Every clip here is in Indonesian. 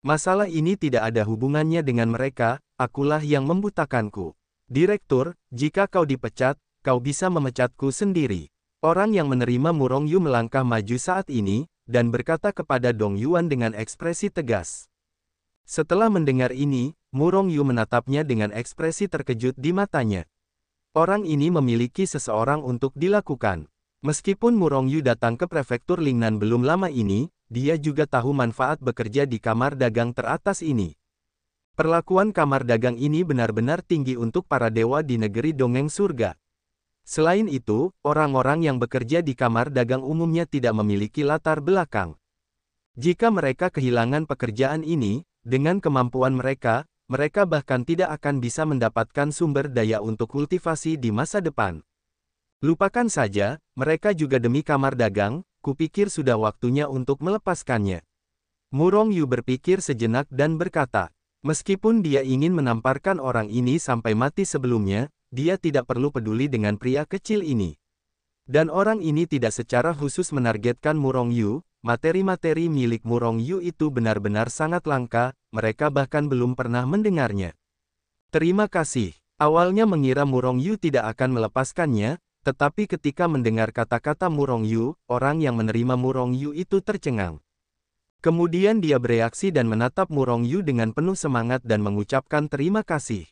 Masalah ini tidak ada hubungannya dengan mereka, akulah yang membutakanku. Direktur, jika kau dipecat, kau bisa memecatku sendiri. Orang yang menerima Murong Yu melangkah maju saat ini, dan berkata kepada Dong Yuan dengan ekspresi tegas. Setelah mendengar ini, Murong Yu menatapnya dengan ekspresi terkejut di matanya. Orang ini memiliki seseorang untuk dilakukan. Meskipun Murong Yu datang ke prefektur Lingnan belum lama ini, dia juga tahu manfaat bekerja di kamar dagang teratas ini. Perlakuan kamar dagang ini benar-benar tinggi untuk para dewa di negeri dongeng surga. Selain itu, orang-orang yang bekerja di kamar dagang umumnya tidak memiliki latar belakang. Jika mereka kehilangan pekerjaan ini, dengan kemampuan mereka, mereka bahkan tidak akan bisa mendapatkan sumber daya untuk kultivasi di masa depan. Lupakan saja, mereka juga demi kamar dagang, kupikir sudah waktunya untuk melepaskannya. Murong Yu berpikir sejenak dan berkata, meskipun dia ingin menamparkan orang ini sampai mati sebelumnya, dia tidak perlu peduli dengan pria kecil ini. Dan orang ini tidak secara khusus menargetkan Murong Yu, materi-materi milik Murong Yu itu benar-benar sangat langka, mereka bahkan belum pernah mendengarnya. Terima kasih. Awalnya mengira Murong Yu tidak akan melepaskannya, tetapi ketika mendengar kata-kata Murong Yu, orang yang menerima Murong Yu itu tercengang. Kemudian dia bereaksi dan menatap Murong Yu dengan penuh semangat dan mengucapkan terima kasih.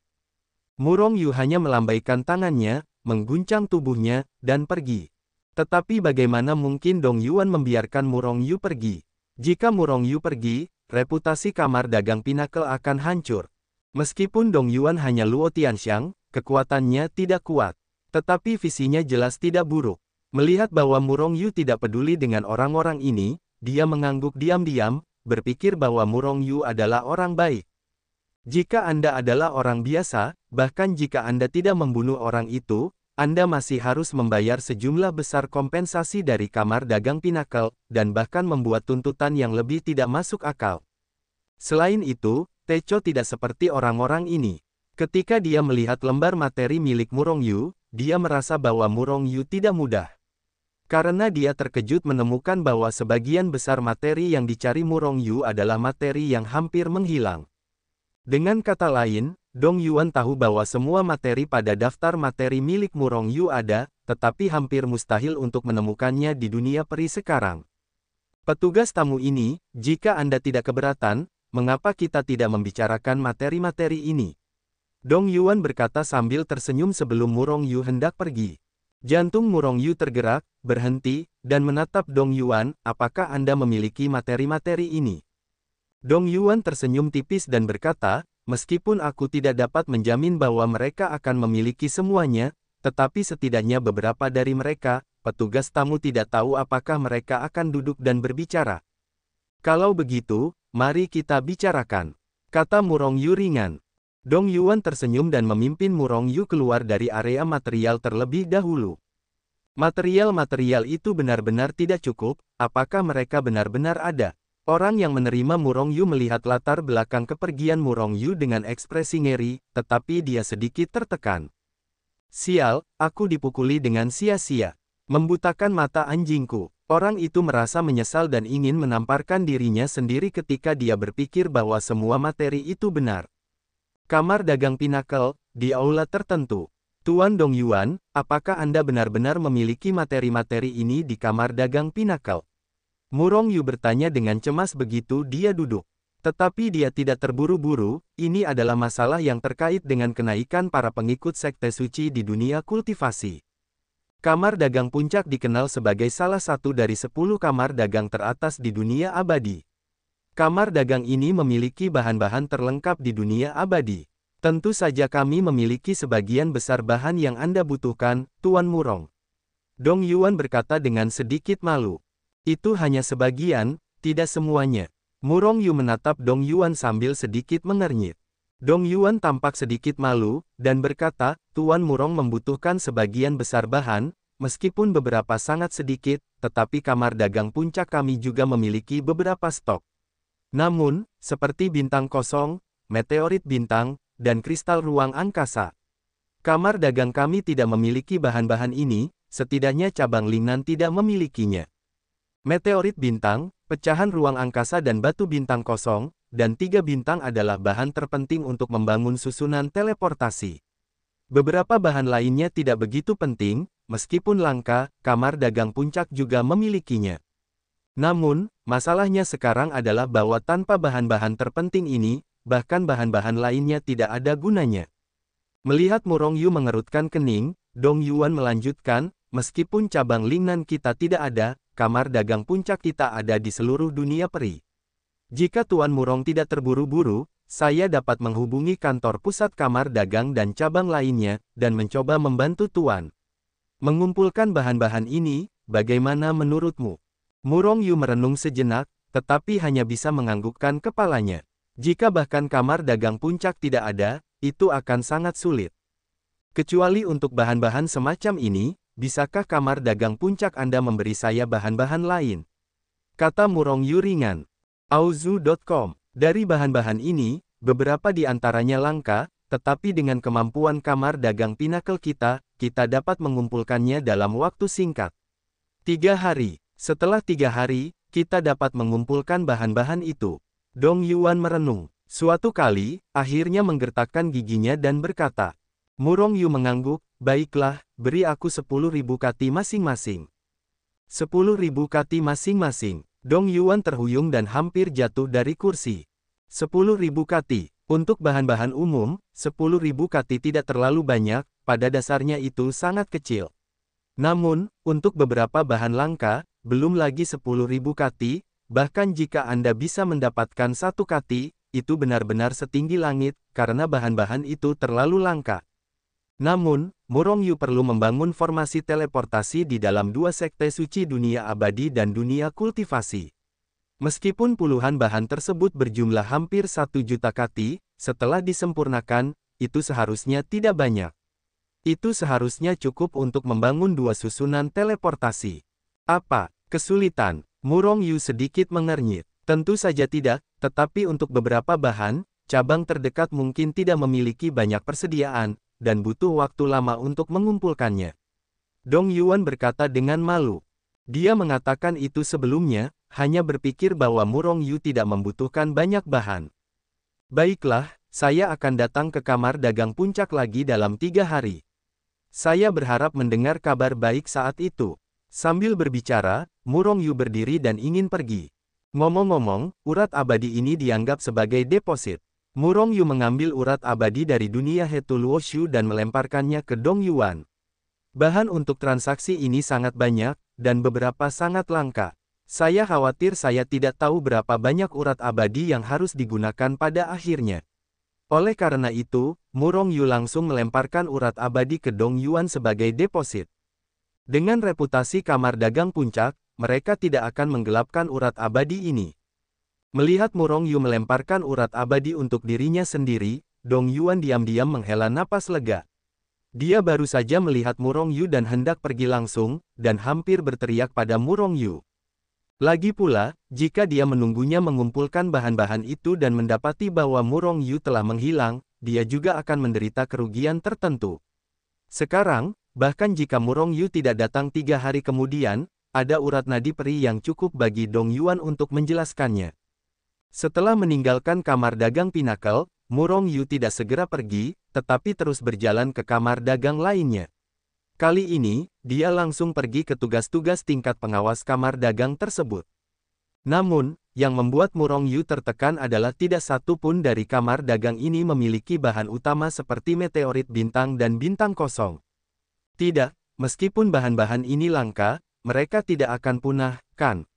Murong Yu hanya melambaikan tangannya, mengguncang tubuhnya, dan pergi. Tetapi bagaimana mungkin Dong Yuan membiarkan Murong Yu pergi? Jika Murong Yu pergi, reputasi kamar dagang Pinnacle akan hancur. Meskipun Dong Yuan hanya Luo Tianxiang, kekuatannya tidak kuat. Tetapi visinya jelas tidak buruk. Melihat bahwa Murong Yu tidak peduli dengan orang-orang ini, dia mengangguk diam-diam, berpikir bahwa Murong Yu adalah orang baik. Jika Anda adalah orang biasa, bahkan jika Anda tidak membunuh orang itu, Anda masih harus membayar sejumlah besar kompensasi dari kamar dagang Pinnacle, dan bahkan membuat tuntutan yang lebih tidak masuk akal. Selain itu, Techo tidak seperti orang-orang ini. Ketika dia melihat lembar materi milik Murong Yu, dia merasa bahwa Murong Yu tidak mudah. Karena dia terkejut menemukan bahwa sebagian besar materi yang dicari Murong Yu adalah materi yang hampir menghilang. Dengan kata lain, Dong Yuan tahu bahwa semua materi pada daftar materi milik Murong Yu ada, tetapi hampir mustahil untuk menemukannya di dunia peri sekarang. Petugas tamu ini, jika Anda tidak keberatan, mengapa kita tidak membicarakan materi-materi ini? Dong Yuan berkata sambil tersenyum sebelum Murong Yu hendak pergi. Jantung Murong Yu tergerak, berhenti, dan menatap Dong Yuan, apakah Anda memiliki materi-materi ini? Dong Yuan tersenyum tipis dan berkata, meskipun aku tidak dapat menjamin bahwa mereka akan memiliki semuanya, tetapi setidaknya beberapa dari mereka, petugas tamu tidak tahu apakah mereka akan duduk dan berbicara. Kalau begitu, mari kita bicarakan, kata Murong Yu ringan. Dong Yuan tersenyum dan memimpin Murong Yu keluar dari area material terlebih dahulu. Material-material itu benar-benar tidak cukup, apakah mereka benar-benar ada? Orang yang menerima Murong Yu melihat latar belakang kepergian Murong Yu dengan ekspresi ngeri, tetapi dia sedikit tertekan. Sial, aku dipukuli dengan sia-sia. Membutakan mata anjingku. Orang itu merasa menyesal dan ingin menamparkan dirinya sendiri ketika dia berpikir bahwa semua materi itu benar. Kamar dagang Pinnacle, di aula tertentu. Tuan Dong Yuan, apakah Anda benar-benar memiliki materi-materi ini di kamar dagang Pinnacle? Murong Yu bertanya dengan cemas begitu dia duduk. Tetapi dia tidak terburu-buru, ini adalah masalah yang terkait dengan kenaikan para pengikut sekte suci di dunia kultivasi. Kamar dagang puncak dikenal sebagai salah satu dari 10 kamar dagang teratas di dunia abadi. Kamar dagang ini memiliki bahan-bahan terlengkap di dunia abadi. Tentu saja kami memiliki sebagian besar bahan yang Anda butuhkan, Tuan Murong. Dong Yuan berkata dengan sedikit malu. Itu hanya sebagian, tidak semuanya. Murong Yu menatap Dong Yuan sambil sedikit mengernyit. Dong Yuan tampak sedikit malu, dan berkata, Tuan Murong membutuhkan sebagian besar bahan, meskipun beberapa sangat sedikit, tetapi kamar dagang puncak kami juga memiliki beberapa stok. Namun, seperti bintang kosong, meteorit bintang, dan kristal ruang angkasa. Kamar dagang kami tidak memiliki bahan-bahan ini, setidaknya cabang Lingnan tidak memilikinya. Meteorit bintang, pecahan ruang angkasa dan batu bintang kosong, dan 3 bintang adalah bahan terpenting untuk membangun susunan teleportasi. Beberapa bahan lainnya tidak begitu penting, meskipun langka, kamar dagang puncak juga memilikinya. Namun, masalahnya sekarang adalah bahwa tanpa bahan-bahan terpenting ini, bahkan bahan-bahan lainnya tidak ada gunanya. Melihat Murong Yu mengerutkan kening, Dong Yuan melanjutkan, meskipun cabang Lingnan kita tidak ada, kamar dagang puncak kita ada di seluruh dunia peri. Jika Tuan Murong tidak terburu-buru, saya dapat menghubungi kantor pusat kamar dagang dan cabang lainnya, dan mencoba membantu Tuan mengumpulkan bahan-bahan ini. Bagaimana menurutmu? Murong Yu merenung sejenak, tetapi hanya bisa menganggukkan kepalanya. Jika bahkan kamar dagang puncak tidak ada, itu akan sangat sulit. Kecuali untuk bahan-bahan semacam ini, bisakah kamar dagang puncak Anda memberi saya bahan-bahan lain? Kata Murong Yu ringan. Auzu.com. Dari bahan-bahan ini, beberapa di antaranya langka, tetapi dengan kemampuan kamar dagang Pinnacle kita dapat mengumpulkannya dalam waktu singkat. 3 hari. Setelah 3 hari, kita dapat mengumpulkan bahan-bahan itu. Dong Yuan merenung. Suatu kali, akhirnya menggertakkan giginya dan berkata. Murong Yu mengangguk, baiklah, beri aku 10.000 kati masing-masing. 10.000 kati masing-masing. Dong Yuan terhuyung dan hampir jatuh dari kursi. 10.000 kati. Untuk bahan-bahan umum, 10.000 kati tidak terlalu banyak, pada dasarnya itu sangat kecil. Namun, untuk beberapa bahan langka, belum lagi 10.000 kati, bahkan jika Anda bisa mendapatkan 1 kati, itu benar-benar setinggi langit, karena bahan-bahan itu terlalu langka. Namun, Murong Yu perlu membangun formasi teleportasi di dalam 2 sekte suci dunia abadi dan dunia kultivasi. Meskipun puluhan bahan tersebut berjumlah hampir 1 juta kati, setelah disempurnakan, itu seharusnya tidak banyak. Itu seharusnya cukup untuk membangun 2 susunan teleportasi. Apa? Kesulitan? Murong Yu sedikit mengernyit. Tentu saja tidak, tetapi untuk beberapa bahan, cabang terdekat mungkin tidak memiliki banyak persediaan, dan butuh waktu lama untuk mengumpulkannya. Dong Yuan berkata dengan malu. Dia mengatakan itu sebelumnya, hanya berpikir bahwa Murong Yu tidak membutuhkan banyak bahan. Baiklah, saya akan datang ke kamar dagang puncak lagi dalam 3 hari. Saya berharap mendengar kabar baik saat itu. Sambil berbicara, Murong Yu berdiri dan ingin pergi. Ngomong-ngomong, urat abadi ini dianggap sebagai deposit. Murong Yu mengambil urat abadi dari dunia Hetu Luoshu dan melemparkannya ke Dong Yuan. Bahan untuk transaksi ini sangat banyak, dan beberapa sangat langka. Saya khawatir saya tidak tahu berapa banyak urat abadi yang harus digunakan pada akhirnya. Oleh karena itu, Murong Yu langsung melemparkan urat abadi ke Dong Yuan sebagai deposit. Dengan reputasi kamar dagang puncak, mereka tidak akan menggelapkan urat abadi ini. Melihat Murong Yu melemparkan urat abadi untuk dirinya sendiri, Dong Yuan diam-diam menghela napas lega. Dia baru saja melihat Murong Yu dan hendak pergi langsung, dan hampir berteriak pada Murong Yu. Lagi pula, jika dia menunggunya mengumpulkan bahan-bahan itu dan mendapati bahwa Murong Yu telah menghilang, dia juga akan menderita kerugian tertentu. Sekarang, bahkan jika Murong Yu tidak datang 3 hari kemudian, ada urat nadi peri yang cukup bagi Dong Yuan untuk menjelaskannya. Setelah meninggalkan kamar dagang Pinnacle, Murong Yu tidak segera pergi, tetapi terus berjalan ke kamar dagang lainnya. Kali ini, dia langsung pergi ke tugas-tugas tingkat pengawas kamar dagang tersebut. Namun, yang membuat Murong Yu tertekan adalah tidak satu pun dari kamar dagang ini memiliki bahan utama seperti meteorit bintang dan bintang kosong. Tidak, meskipun bahan-bahan ini langka, mereka tidak akan punah, kan?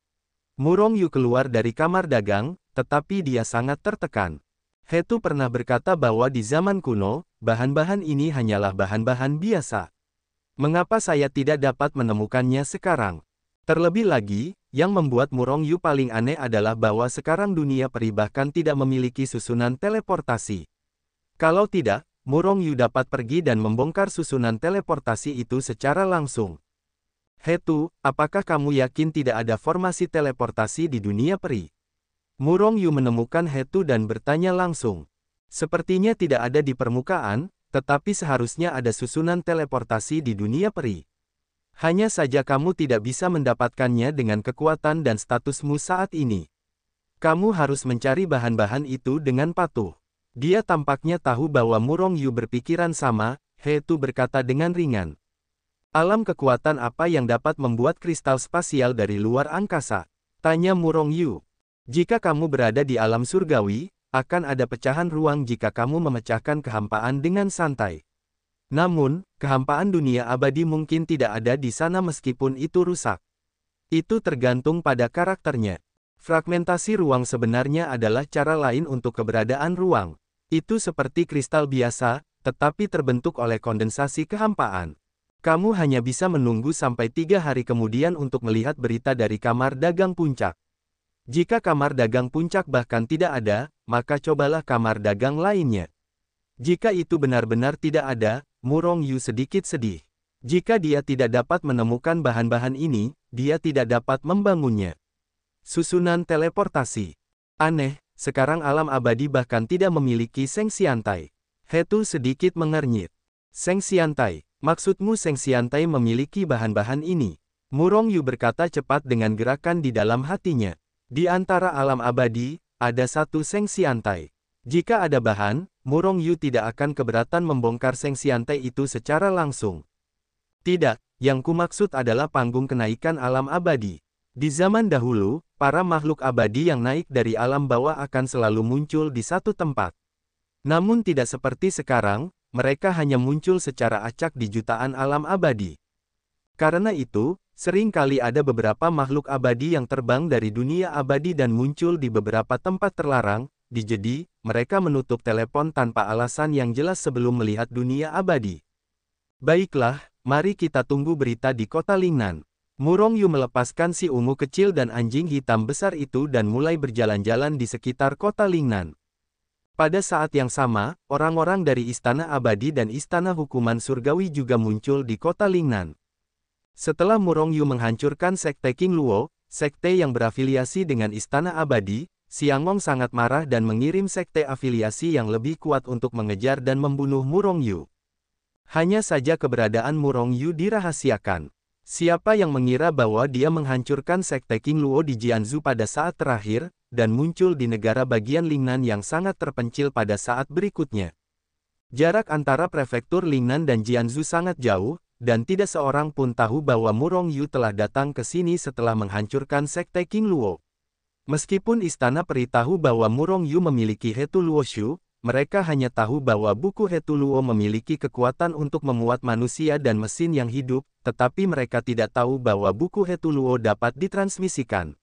Murong Yu keluar dari kamar dagang, tetapi dia sangat tertekan. Hetu pernah berkata bahwa di zaman kuno, bahan-bahan ini hanyalah bahan-bahan biasa. Mengapa saya tidak dapat menemukannya sekarang? Terlebih lagi, yang membuat Murong Yu paling aneh adalah bahwa sekarang dunia peri bahkan tidak memiliki susunan teleportasi. Kalau tidak, Murong Yu dapat pergi dan membongkar susunan teleportasi itu secara langsung. Hetu, apakah kamu yakin tidak ada formasi teleportasi di dunia peri? Murong Yu menemukan Hetu dan bertanya langsung. Sepertinya tidak ada di permukaan, tetapi seharusnya ada susunan teleportasi di dunia peri. Hanya saja kamu tidak bisa mendapatkannya dengan kekuatan dan statusmu saat ini. Kamu harus mencari bahan-bahan itu dengan patuh. Dia tampaknya tahu bahwa Murong Yu berpikiran sama, He Tu berkata dengan ringan. Alam kekuatan apa yang dapat membuat kristal spasial dari luar angkasa? Tanya Murong Yu. Jika kamu berada di alam surgawi, akan ada pecahan ruang jika kamu memecahkan kehampaan dengan santai. Namun, kehampaan dunia abadi mungkin tidak ada di sana meskipun itu rusak. Itu tergantung pada karakternya. Fragmentasi ruang sebenarnya adalah cara lain untuk keberadaan ruang. Itu seperti kristal biasa, tetapi terbentuk oleh kondensasi kehampaan. Kamu hanya bisa menunggu sampai 3 hari kemudian untuk melihat berita dari kamar dagang puncak. Jika kamar dagang puncak bahkan tidak ada, maka cobalah kamar dagang lainnya. Jika itu benar-benar tidak ada, Murong Yu sedikit sedih. Jika dia tidak dapat menemukan bahan-bahan ini, dia tidak dapat membangunnya. Susunan teleportasi. Aneh, sekarang alam abadi bahkan tidak memiliki Seng Xiantai. He Tu sedikit mengernyit. Seng Xiantai, maksudmu Seng Xiantai memiliki bahan-bahan ini? Murong Yu berkata cepat dengan gerakan di dalam hatinya. Di antara alam abadi, ada satu Seng Xiantai. Jika ada bahan, Murong Yu tidak akan keberatan membongkar Seng Xiantai itu secara langsung. Tidak, yang kumaksud adalah panggung kenaikan alam abadi. Di zaman dahulu, para makhluk abadi yang naik dari alam bawah akan selalu muncul di satu tempat. Namun tidak seperti sekarang, mereka hanya muncul secara acak di jutaan alam abadi. Karena itu, sering kali ada beberapa makhluk abadi yang terbang dari dunia abadi dan muncul di beberapa tempat terlarang, jadi, mereka menutup telepon tanpa alasan yang jelas sebelum melihat dunia abadi. Baiklah, mari kita tunggu berita di kota Lingnan. Murong Yu melepaskan si ungu kecil dan anjing hitam besar itu dan mulai berjalan-jalan di sekitar kota Lingnan. Pada saat yang sama, orang-orang dari Istana Abadi dan Istana Hukuman Surgawi juga muncul di kota Lingnan. Setelah Murong Yu menghancurkan Sekte King Luo, sekte yang berafiliasi dengan Istana Abadi, Xiangong sangat marah dan mengirim sekte afiliasi yang lebih kuat untuk mengejar dan membunuh Murong Yu. Hanya saja keberadaan Murong Yu dirahasiakan. Siapa yang mengira bahwa dia menghancurkan Sekte King Luo di Jianzhou pada saat terakhir, dan muncul di negara bagian Lingnan yang sangat terpencil pada saat berikutnya. Jarak antara prefektur Lingnan dan Jianzhou sangat jauh, dan tidak seorang pun tahu bahwa Murong Yu telah datang ke sini setelah menghancurkan Sekte King Luo. Meskipun Istana Peri tahu bahwa Murong Yu memiliki He Tu Luoshu, mereka hanya tahu bahwa buku He Tu Luo memiliki kekuatan untuk memuat manusia dan mesin yang hidup, tetapi mereka tidak tahu bahwa buku He Tu Luo dapat ditransmisikan.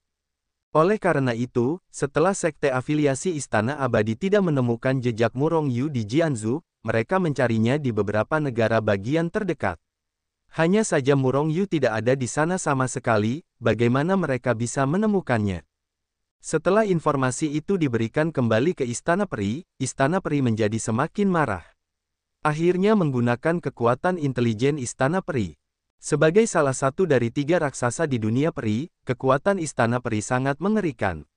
Oleh karena itu, setelah sekte afiliasi Istana Abadi tidak menemukan jejak Murong Yu di Jianzhou, mereka mencarinya di beberapa negara bagian terdekat. Hanya saja Murong Yu tidak ada di sana sama sekali, bagaimana mereka bisa menemukannya? Setelah informasi itu diberikan kembali ke Istana Peri menjadi semakin marah. Akhirnya menggunakan kekuatan intelijen Istana Peri. Sebagai salah satu dari 3 raksasa di dunia peri, kekuatan Istana Peri sangat mengerikan.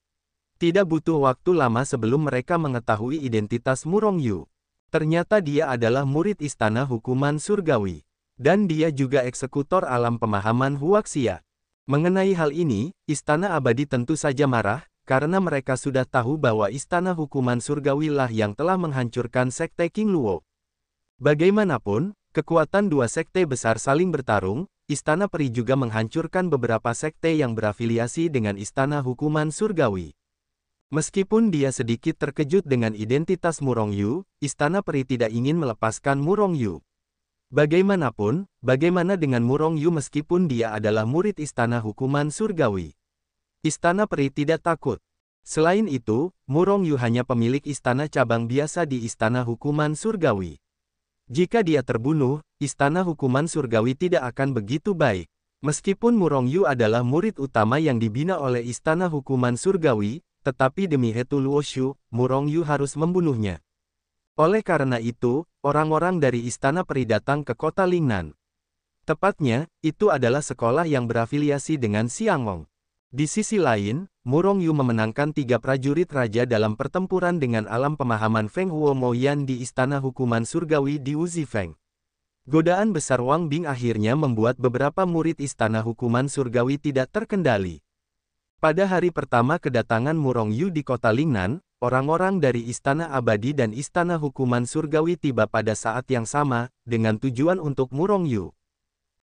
Tidak butuh waktu lama sebelum mereka mengetahui identitas Murong Yu. Ternyata dia adalah murid Istana Hukuman Surgawi. Dan dia juga eksekutor alam pemahaman Huaxia. Mengenai hal ini, Istana Abadi tentu saja marah, karena mereka sudah tahu bahwa Istana Hukuman Surgawi lah yang telah menghancurkan Sekte King Luo. Bagaimanapun, kekuatan 2 sekte besar saling bertarung, Istana Peri juga menghancurkan beberapa sekte yang berafiliasi dengan Istana Hukuman Surgawi. Meskipun dia sedikit terkejut dengan identitas Murong Yu, Istana Peri tidak ingin melepaskan Murong Yu. Bagaimanapun, bagaimana dengan Murong Yu meskipun dia adalah murid Istana Hukuman Surgawi? Istana Peri tidak takut. Selain itu, Murong Yu hanya pemilik istana cabang biasa di Istana Hukuman Surgawi. Jika dia terbunuh, Istana Hukuman Surgawi tidak akan begitu baik. Meskipun Murong Yu adalah murid utama yang dibina oleh Istana Hukuman Surgawi, tetapi demi He Tu Luoshu, Murong Yu harus membunuhnya. Oleh karena itu, orang-orang dari Istana Peri datang ke kota Lingnan. Tepatnya, itu adalah sekolah yang berafiliasi dengan Xiangong. Di sisi lain, Murong Yu memenangkan 3 prajurit raja dalam pertempuran dengan alam pemahaman Feng Huo Moyan di Istana Hukuman Surgawi di Wuzifeng. Godaan besar Wang Bing akhirnya membuat beberapa murid Istana Hukuman Surgawi tidak terkendali. Pada hari pertama kedatangan Murong Yu di kota Lingnan, orang-orang dari Istana Abadi dan Istana Hukuman Surgawi tiba pada saat yang sama, dengan tujuan untuk Murong Yu.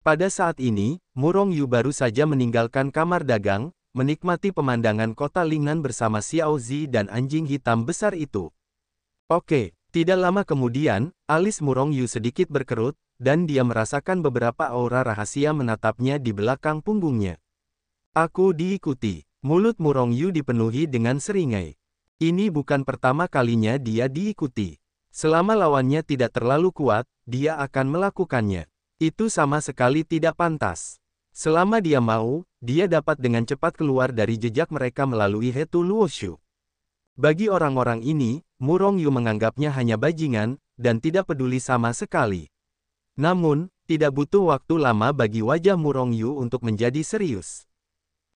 Pada saat ini, Murong Yu baru saja meninggalkan kamar dagang, menikmati pemandangan kota Lingnan bersama Xiao Zi dan anjing hitam besar itu. Oke, tidak lama kemudian, alis Murong Yu sedikit berkerut, dan dia merasakan beberapa aura rahasia menatapnya di belakang punggungnya. Aku diikuti. Mulut Murong Yu dipenuhi dengan seringai. Ini bukan pertama kalinya dia diikuti. Selama lawannya tidak terlalu kuat, dia akan melakukannya. Itu sama sekali tidak pantas. Selama dia mau, dia dapat dengan cepat keluar dari jejak mereka melalui Hetu Luoshu. Bagi orang-orang ini, Murong Yu menganggapnya hanya bajingan, dan tidak peduli sama sekali. Namun, tidak butuh waktu lama bagi wajah Murong Yu untuk menjadi serius.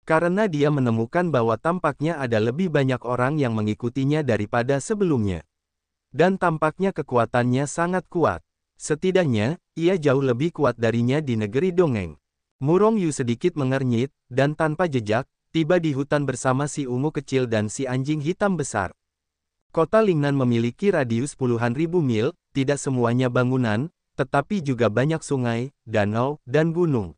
Karena dia menemukan bahwa tampaknya ada lebih banyak orang yang mengikutinya daripada sebelumnya. Dan tampaknya kekuatannya sangat kuat. Setidaknya, ia jauh lebih kuat darinya di negeri dongeng. Murong Yu sedikit mengernyit, dan tanpa jejak, tiba di hutan bersama si ungu kecil dan si anjing hitam besar. Kota Lingnan memiliki radius puluhan ribu mil, tidak semuanya bangunan, tetapi juga banyak sungai, danau, dan gunung.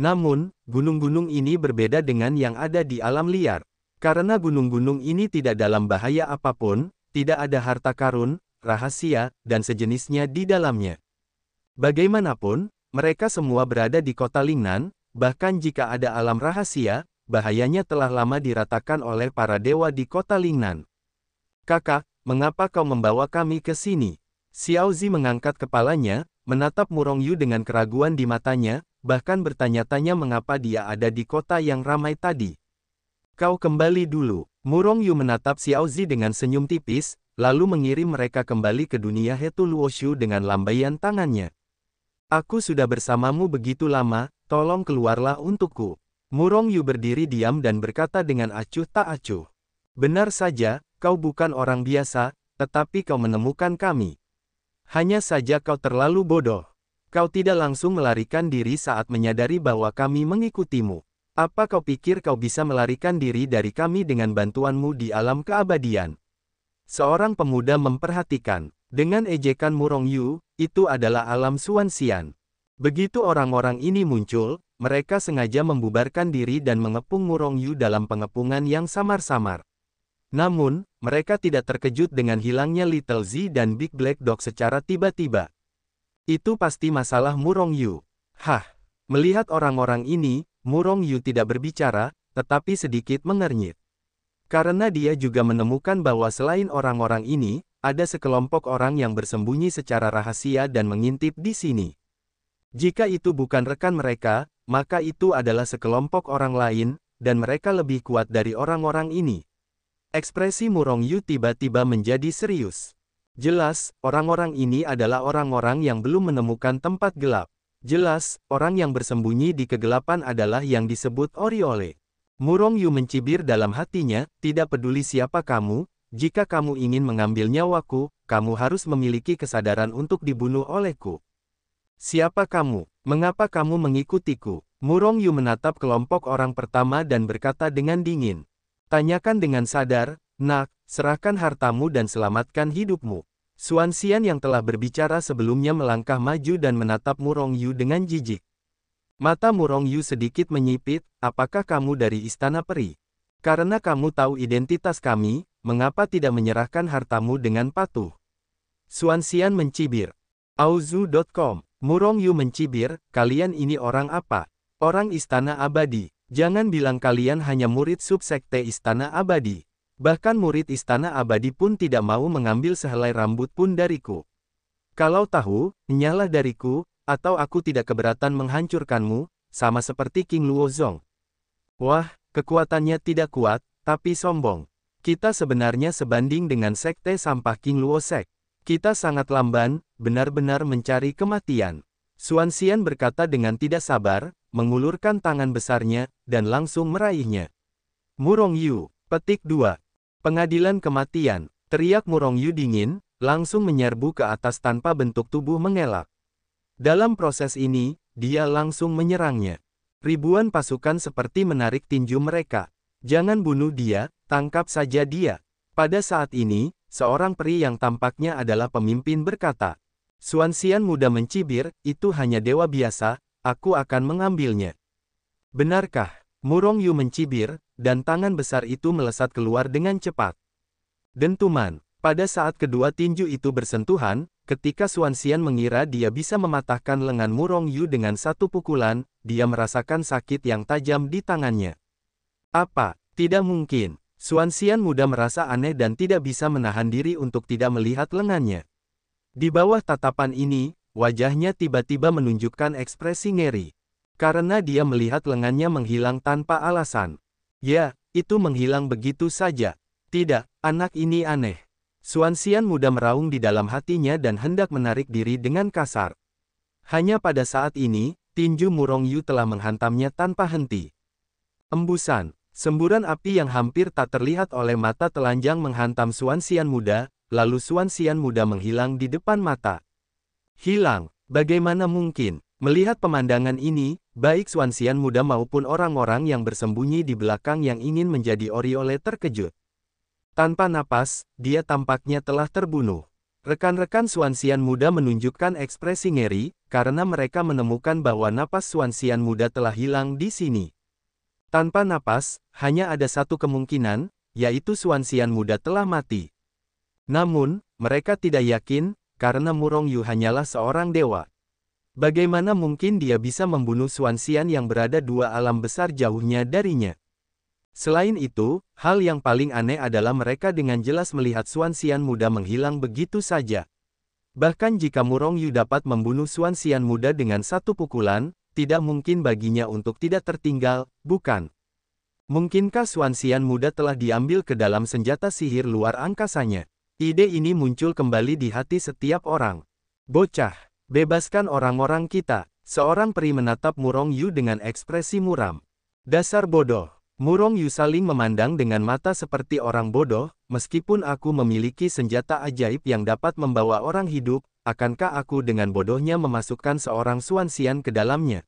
Namun, gunung-gunung ini berbeda dengan yang ada di alam liar. Karena gunung-gunung ini tidak dalam bahaya apapun, tidak ada harta karun, rahasia, dan sejenisnya di dalamnya. Bagaimanapun, mereka semua berada di kota Lingnan, bahkan jika ada alam rahasia, bahayanya telah lama diratakan oleh para dewa di kota Lingnan. Kakak, mengapa kau membawa kami ke sini? Xiao Zi mengangkat kepalanya, menatap Murong Yu dengan keraguan di matanya, bahkan bertanya-tanya mengapa dia ada di kota yang ramai tadi. Kau kembali dulu. Murong Yu menatap Xiao Zi dengan senyum tipis, lalu mengirim mereka kembali ke dunia Hetu Luoshu dengan lambaian tangannya. Aku sudah bersamamu begitu lama, tolong keluarlah untukku. Murong Yu berdiri diam dan berkata dengan acuh tak acuh. Benar saja, kau bukan orang biasa, tetapi kau menemukan kami. Hanya saja kau terlalu bodoh. Kau tidak langsung melarikan diri saat menyadari bahwa kami mengikutimu. Apa kau pikir kau bisa melarikan diri dari kami dengan bantuanmu di alam keabadian? Seorang pemuda memperhatikan. Dengan ejekan Murong Yu, itu adalah alam Xuanxian. Begitu orang-orang ini muncul, mereka sengaja membubarkan diri dan mengepung Murong Yu dalam pengepungan yang samar-samar. Namun, mereka tidak terkejut dengan hilangnya Little Z dan Big Black Dog secara tiba-tiba. Itu pasti masalah Murong Yu. Hah, melihat orang-orang ini, Murong Yu tidak berbicara, tetapi sedikit mengernyit. Karena dia juga menemukan bahwa selain orang-orang ini, ada sekelompok orang yang bersembunyi secara rahasia dan mengintip di sini. Jika itu bukan rekan mereka, maka itu adalah sekelompok orang lain, dan mereka lebih kuat dari orang-orang ini. Ekspresi Murong Yu tiba-tiba menjadi serius. Jelas, orang-orang ini adalah orang-orang yang belum menemukan tempat gelap. Jelas, orang yang bersembunyi di kegelapan adalah yang disebut Oriole. Murong Yu mencibir dalam hatinya, tidak peduli siapa kamu, jika kamu ingin mengambil nyawaku, kamu harus memiliki kesadaran untuk dibunuh olehku. Siapa kamu? Mengapa kamu mengikutiku? Murong Yu menatap kelompok orang pertama dan berkata dengan dingin. Tanyakan dengan sadar, nak, serahkan hartamu dan selamatkan hidupmu. Xuanxian yang telah berbicara sebelumnya melangkah maju dan menatap Murong Yu dengan jijik. Mata Murong Yu sedikit menyipit, apakah kamu dari Istana Peri? Karena kamu tahu identitas kami, mengapa tidak menyerahkan hartamu dengan patuh? Xuanxian mencibir. Auzu.com. Murong Yu mencibir, kalian ini orang apa? Orang Istana Abadi. Jangan bilang kalian hanya murid subsekte Istana Abadi. Bahkan murid Istana Abadi pun tidak mau mengambil sehelai rambut pun dariku. Kalau tahu, nyalah dariku, atau aku tidak keberatan menghancurkanmu, sama seperti King Luozong. Wah, kekuatannya tidak kuat, tapi sombong. Kita sebenarnya sebanding dengan sekte sampah King Luosek. Kita sangat lamban, benar-benar mencari kematian. Xuanxian berkata dengan tidak sabar, mengulurkan tangan besarnya, dan langsung meraihnya. Murong Yu, petik 2. Pengadilan kematian, teriak Murong Yu dingin, langsung menyerbu ke atas tanpa bentuk tubuh mengelak. Dalam proses ini, dia langsung menyerangnya. Ribuan pasukan seperti menarik tinju mereka. Jangan bunuh dia, tangkap saja dia. Pada saat ini, seorang peri yang tampaknya adalah pemimpin berkata. Xuanxian muda mencibir, itu hanya dewa biasa, aku akan mengambilnya. Benarkah? Murong Yu mencibir, dan tangan besar itu melesat keluar dengan cepat. Dentuman. Pada saat kedua tinju itu bersentuhan, ketika Xuanxian mengira dia bisa mematahkan lengan Murong Yu dengan satu pukulan, dia merasakan sakit yang tajam di tangannya. Apa? Tidak mungkin. Xuanxian muda merasa aneh dan tidak bisa menahan diri untuk tidak melihat lengannya. Di bawah tatapan ini, wajahnya tiba-tiba menunjukkan ekspresi ngeri. Karena dia melihat lengannya menghilang tanpa alasan. Ya, itu menghilang begitu saja. Tidak, anak ini aneh. Xuanxian muda meraung di dalam hatinya dan hendak menarik diri dengan kasar. Hanya pada saat ini, tinju Murong Yu telah menghantamnya tanpa henti. Embusan. Semburan api yang hampir tak terlihat oleh mata telanjang menghantam Xuanxian muda, lalu Xuanxian muda menghilang di depan mata. Hilang? Bagaimana mungkin? Melihat pemandangan ini, baik Xuanxian muda maupun orang-orang yang bersembunyi di belakang yang ingin menjadi Oriole terkejut. Tanpa napas, dia tampaknya telah terbunuh. Rekan-rekan Xuanxian muda menunjukkan ekspresi ngeri, karena mereka menemukan bahwa napas Xuanxian muda telah hilang di sini. Tanpa napas, hanya ada satu kemungkinan, yaitu Xuanxian muda telah mati. Namun, mereka tidak yakin, karena Murong Yu hanyalah seorang dewa. Bagaimana mungkin dia bisa membunuh Xuanxian yang berada dua alam besar jauhnya darinya? Selain itu, hal yang paling aneh adalah mereka dengan jelas melihat Xuanxian muda menghilang begitu saja. Bahkan jika Murong Yu dapat membunuh Xuanxian muda dengan satu pukulan, tidak mungkin baginya untuk tidak tertinggal, bukan? Mungkinkah Xuanxian muda telah diambil ke dalam senjata sihir luar angkasanya? Ide ini muncul kembali di hati setiap orang. Bocah, bebaskan orang-orang kita. Seorang peri menatap Murong Yu dengan ekspresi muram. Dasar bodoh. Murong Yu saling memandang dengan mata seperti orang bodoh, meskipun aku memiliki senjata ajaib yang dapat membawa orang hidup, akankah aku dengan bodohnya memasukkan seorang Xuanxian ke dalamnya?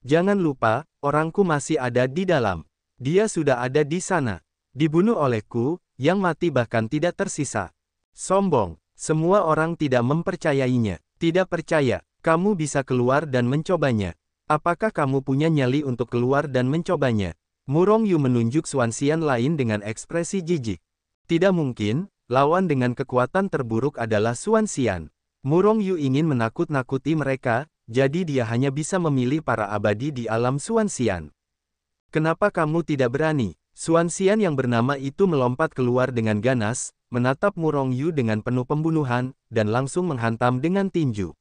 Jangan lupa, orangku masih ada di dalam. Dia sudah ada di sana. Dibunuh olehku, yang mati bahkan tidak tersisa. Sombong. Semua orang tidak mempercayainya. Tidak percaya, kamu bisa keluar dan mencobanya. Apakah kamu punya nyali untuk keluar dan mencobanya? Murong Yu menunjuk Xuanxian lain dengan ekspresi jijik. Tidak mungkin, lawan dengan kekuatan terburuk adalah Xuanxian. Murong Yu ingin menakut-nakuti mereka, jadi dia hanya bisa memilih para abadi di alam Xuanxian. Kenapa kamu tidak berani? Xuanxian yang bernama itu melompat keluar dengan ganas, menatap Murong Yu dengan penuh pembunuhan, dan langsung menghantam dengan tinju.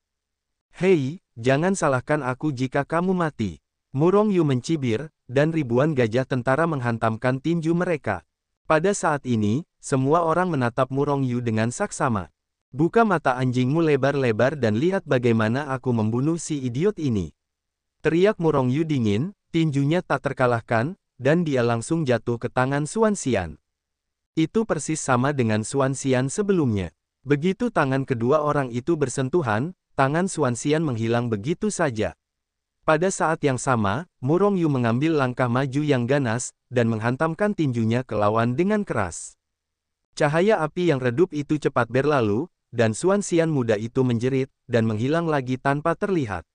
Hei, jangan salahkan aku jika kamu mati. Murong Yu mencibir, dan ribuan gajah tentara menghantamkan tinju mereka. Pada saat ini, semua orang menatap Murong Yu dengan saksama. Buka mata anjingmu lebar-lebar dan lihat bagaimana aku membunuh si idiot ini. Teriak Murong Yu dingin, tinjunya tak terkalahkan, dan dia langsung jatuh ke tangan Xuanxian. Itu persis sama dengan Xuanxian sebelumnya. Begitu tangan kedua orang itu bersentuhan, tangan Xuanxian menghilang begitu saja. Pada saat yang sama, Murong Yu mengambil langkah maju yang ganas, dan menghantamkan tinjunya ke lawan dengan keras. Cahaya api yang redup itu cepat berlalu, dan Xuanxian muda itu menjerit, dan menghilang lagi tanpa terlihat.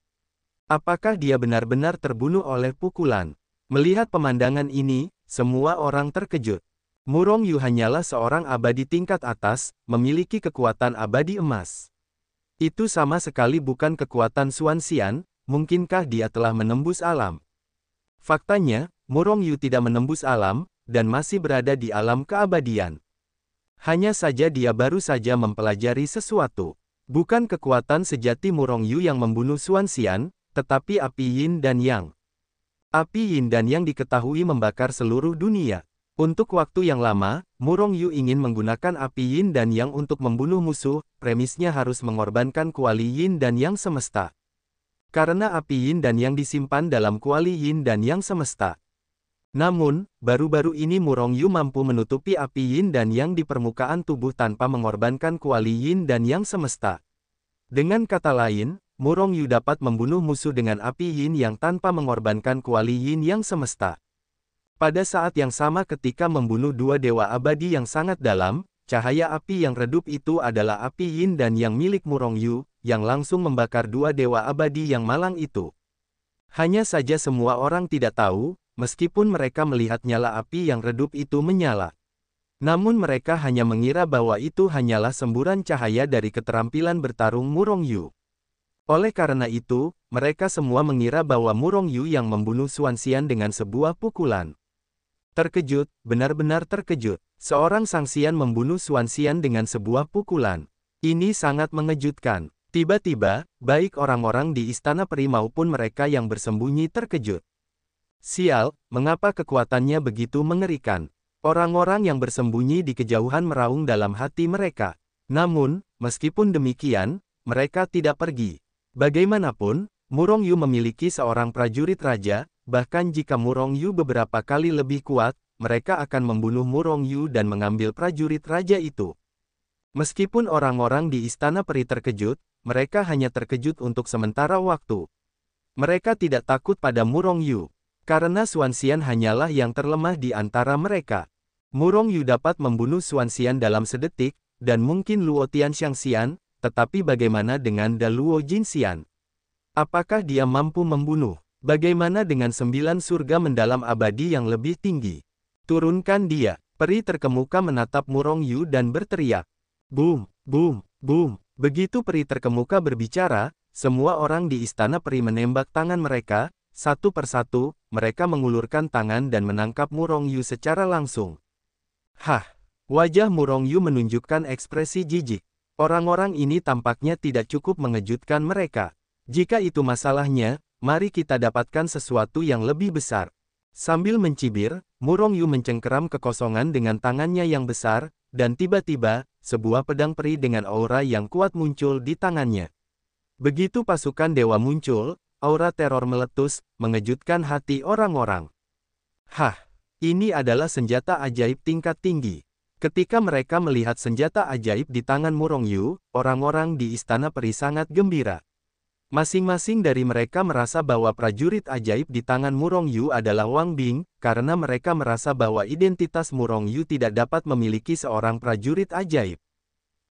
Apakah dia benar-benar terbunuh oleh pukulan? Melihat pemandangan ini, semua orang terkejut. Murong Yu hanyalah seorang abadi tingkat atas, memiliki kekuatan abadi emas. Itu sama sekali bukan kekuatan Xuanxian. Mungkinkah dia telah menembus alam? Faktanya, Murong Yu tidak menembus alam, dan masih berada di alam keabadian. Hanya saja dia baru saja mempelajari sesuatu. Bukan kekuatan sejati Murong Yu yang membunuh Xuanxian, tetapi api Yin dan Yang. Api Yin dan Yang diketahui membakar seluruh dunia. Untuk waktu yang lama, Murong Yu ingin menggunakan api Yin dan Yang untuk membunuh musuh, premisnya harus mengorbankan kuali Yin dan Yang semesta. Karena api Yin dan Yang disimpan dalam kuali Yin dan Yang semesta. Namun, baru-baru ini Murong Yu mampu menutupi api Yin dan Yang di permukaan tubuh tanpa mengorbankan kuali Yin dan Yang semesta. Dengan kata lain, Murong Yu dapat membunuh musuh dengan api Yin yang tanpa mengorbankan kuali Yin yang semesta. Pada saat yang sama ketika membunuh dua dewa abadi yang sangat dalam, cahaya api yang redup itu adalah api yin dan yang milik Murong Yu, yang langsung membakar dua dewa abadi yang malang itu. Hanya saja semua orang tidak tahu, meskipun mereka melihat nyala api yang redup itu menyala. Namun mereka hanya mengira bahwa itu hanyalah semburan cahaya dari keterampilan bertarung Murong Yu. Oleh karena itu, mereka semua mengira bahwa Murong Yu yang membunuh Xuan Xian dengan sebuah pukulan. Terkejut, benar-benar terkejut. Seorang Sang Xian membunuh Xuan Xian dengan sebuah pukulan. Ini sangat mengejutkan. Tiba-tiba, baik orang-orang di Istana Peri maupun mereka yang bersembunyi terkejut. Sial, mengapa kekuatannya begitu mengerikan? Orang-orang yang bersembunyi di kejauhan meraung dalam hati mereka. Namun, meskipun demikian, mereka tidak pergi. Bagaimanapun, Murong Yu memiliki seorang prajurit raja, bahkan jika Murong Yu beberapa kali lebih kuat, mereka akan membunuh Murong Yu dan mengambil prajurit raja itu. Meskipun orang-orang di Istana Peri terkejut, mereka hanya terkejut untuk sementara waktu. Mereka tidak takut pada Murong Yu, karena Xuan Xian hanyalah yang terlemah di antara mereka. Murong Yu dapat membunuh Xuan Xian dalam sedetik, dan mungkin Luo Tianxiang Xian, tetapi bagaimana dengan Da Luo Jin Xian? Apakah dia mampu membunuh? Bagaimana dengan 9 surga mendalam abadi yang lebih tinggi? Turunkan dia. Peri terkemuka menatap Murong Yu dan berteriak. Boom, boom, boom. Begitu peri terkemuka berbicara, semua orang di Istana Peri menembak tangan mereka, satu persatu, mereka mengulurkan tangan dan menangkap Murong Yu secara langsung. Hah! Wajah Murong Yu menunjukkan ekspresi jijik. Orang-orang ini tampaknya tidak cukup mengejutkan mereka. Jika itu masalahnya, mari kita dapatkan sesuatu yang lebih besar. Sambil mencibir, Murong Yu mencengkeram kekosongan dengan tangannya yang besar, dan tiba-tiba, sebuah pedang peri dengan aura yang kuat muncul di tangannya. Begitu pasukan dewa muncul, aura teror meletus, mengejutkan hati orang-orang. Hah! Ini adalah senjata ajaib tingkat tinggi. Ketika mereka melihat senjata ajaib di tangan Murong Yu, orang-orang di Istana Peri sangat gembira. Masing-masing dari mereka merasa bahwa prajurit ajaib di tangan Murong Yu adalah Wang Bing, karena mereka merasa bahwa identitas Murong Yu tidak dapat memiliki seorang prajurit ajaib.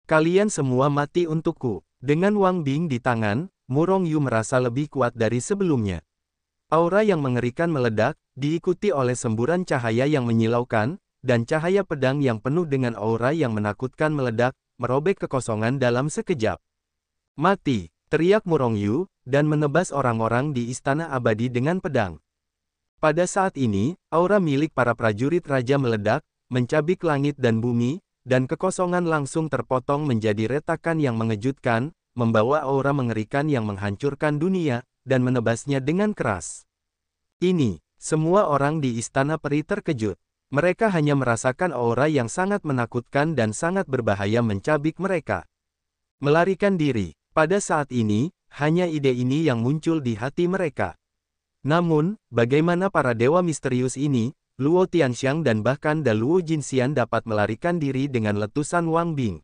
Kalian semua mati untukku. Dengan Wang Bing di tangan, Murong Yu merasa lebih kuat dari sebelumnya. Aura yang mengerikan meledak, diikuti oleh semburan cahaya yang menyilaukan, dan cahaya pedang yang penuh dengan aura yang menakutkan meledak, merobek kekosongan dalam sekejap. Mati! Teriak Murong Yu, dan menebas orang-orang di Istana Abadi dengan pedang. Pada saat ini, aura milik para prajurit raja meledak, mencabik langit dan bumi, dan kekosongan langsung terpotong menjadi retakan yang mengejutkan, membawa aura mengerikan yang menghancurkan dunia, dan menebasnya dengan keras. Ini, semua orang di Istana Peri terkejut. Mereka hanya merasakan aura yang sangat menakutkan dan sangat berbahaya mencabik mereka. Melarikan diri. Pada saat ini, hanya ide ini yang muncul di hati mereka. Namun, bagaimana para dewa misterius ini, Luo Tianxiang dan bahkan Da Luo Jin Xian dapat melarikan diri dengan letusan Wang Bing?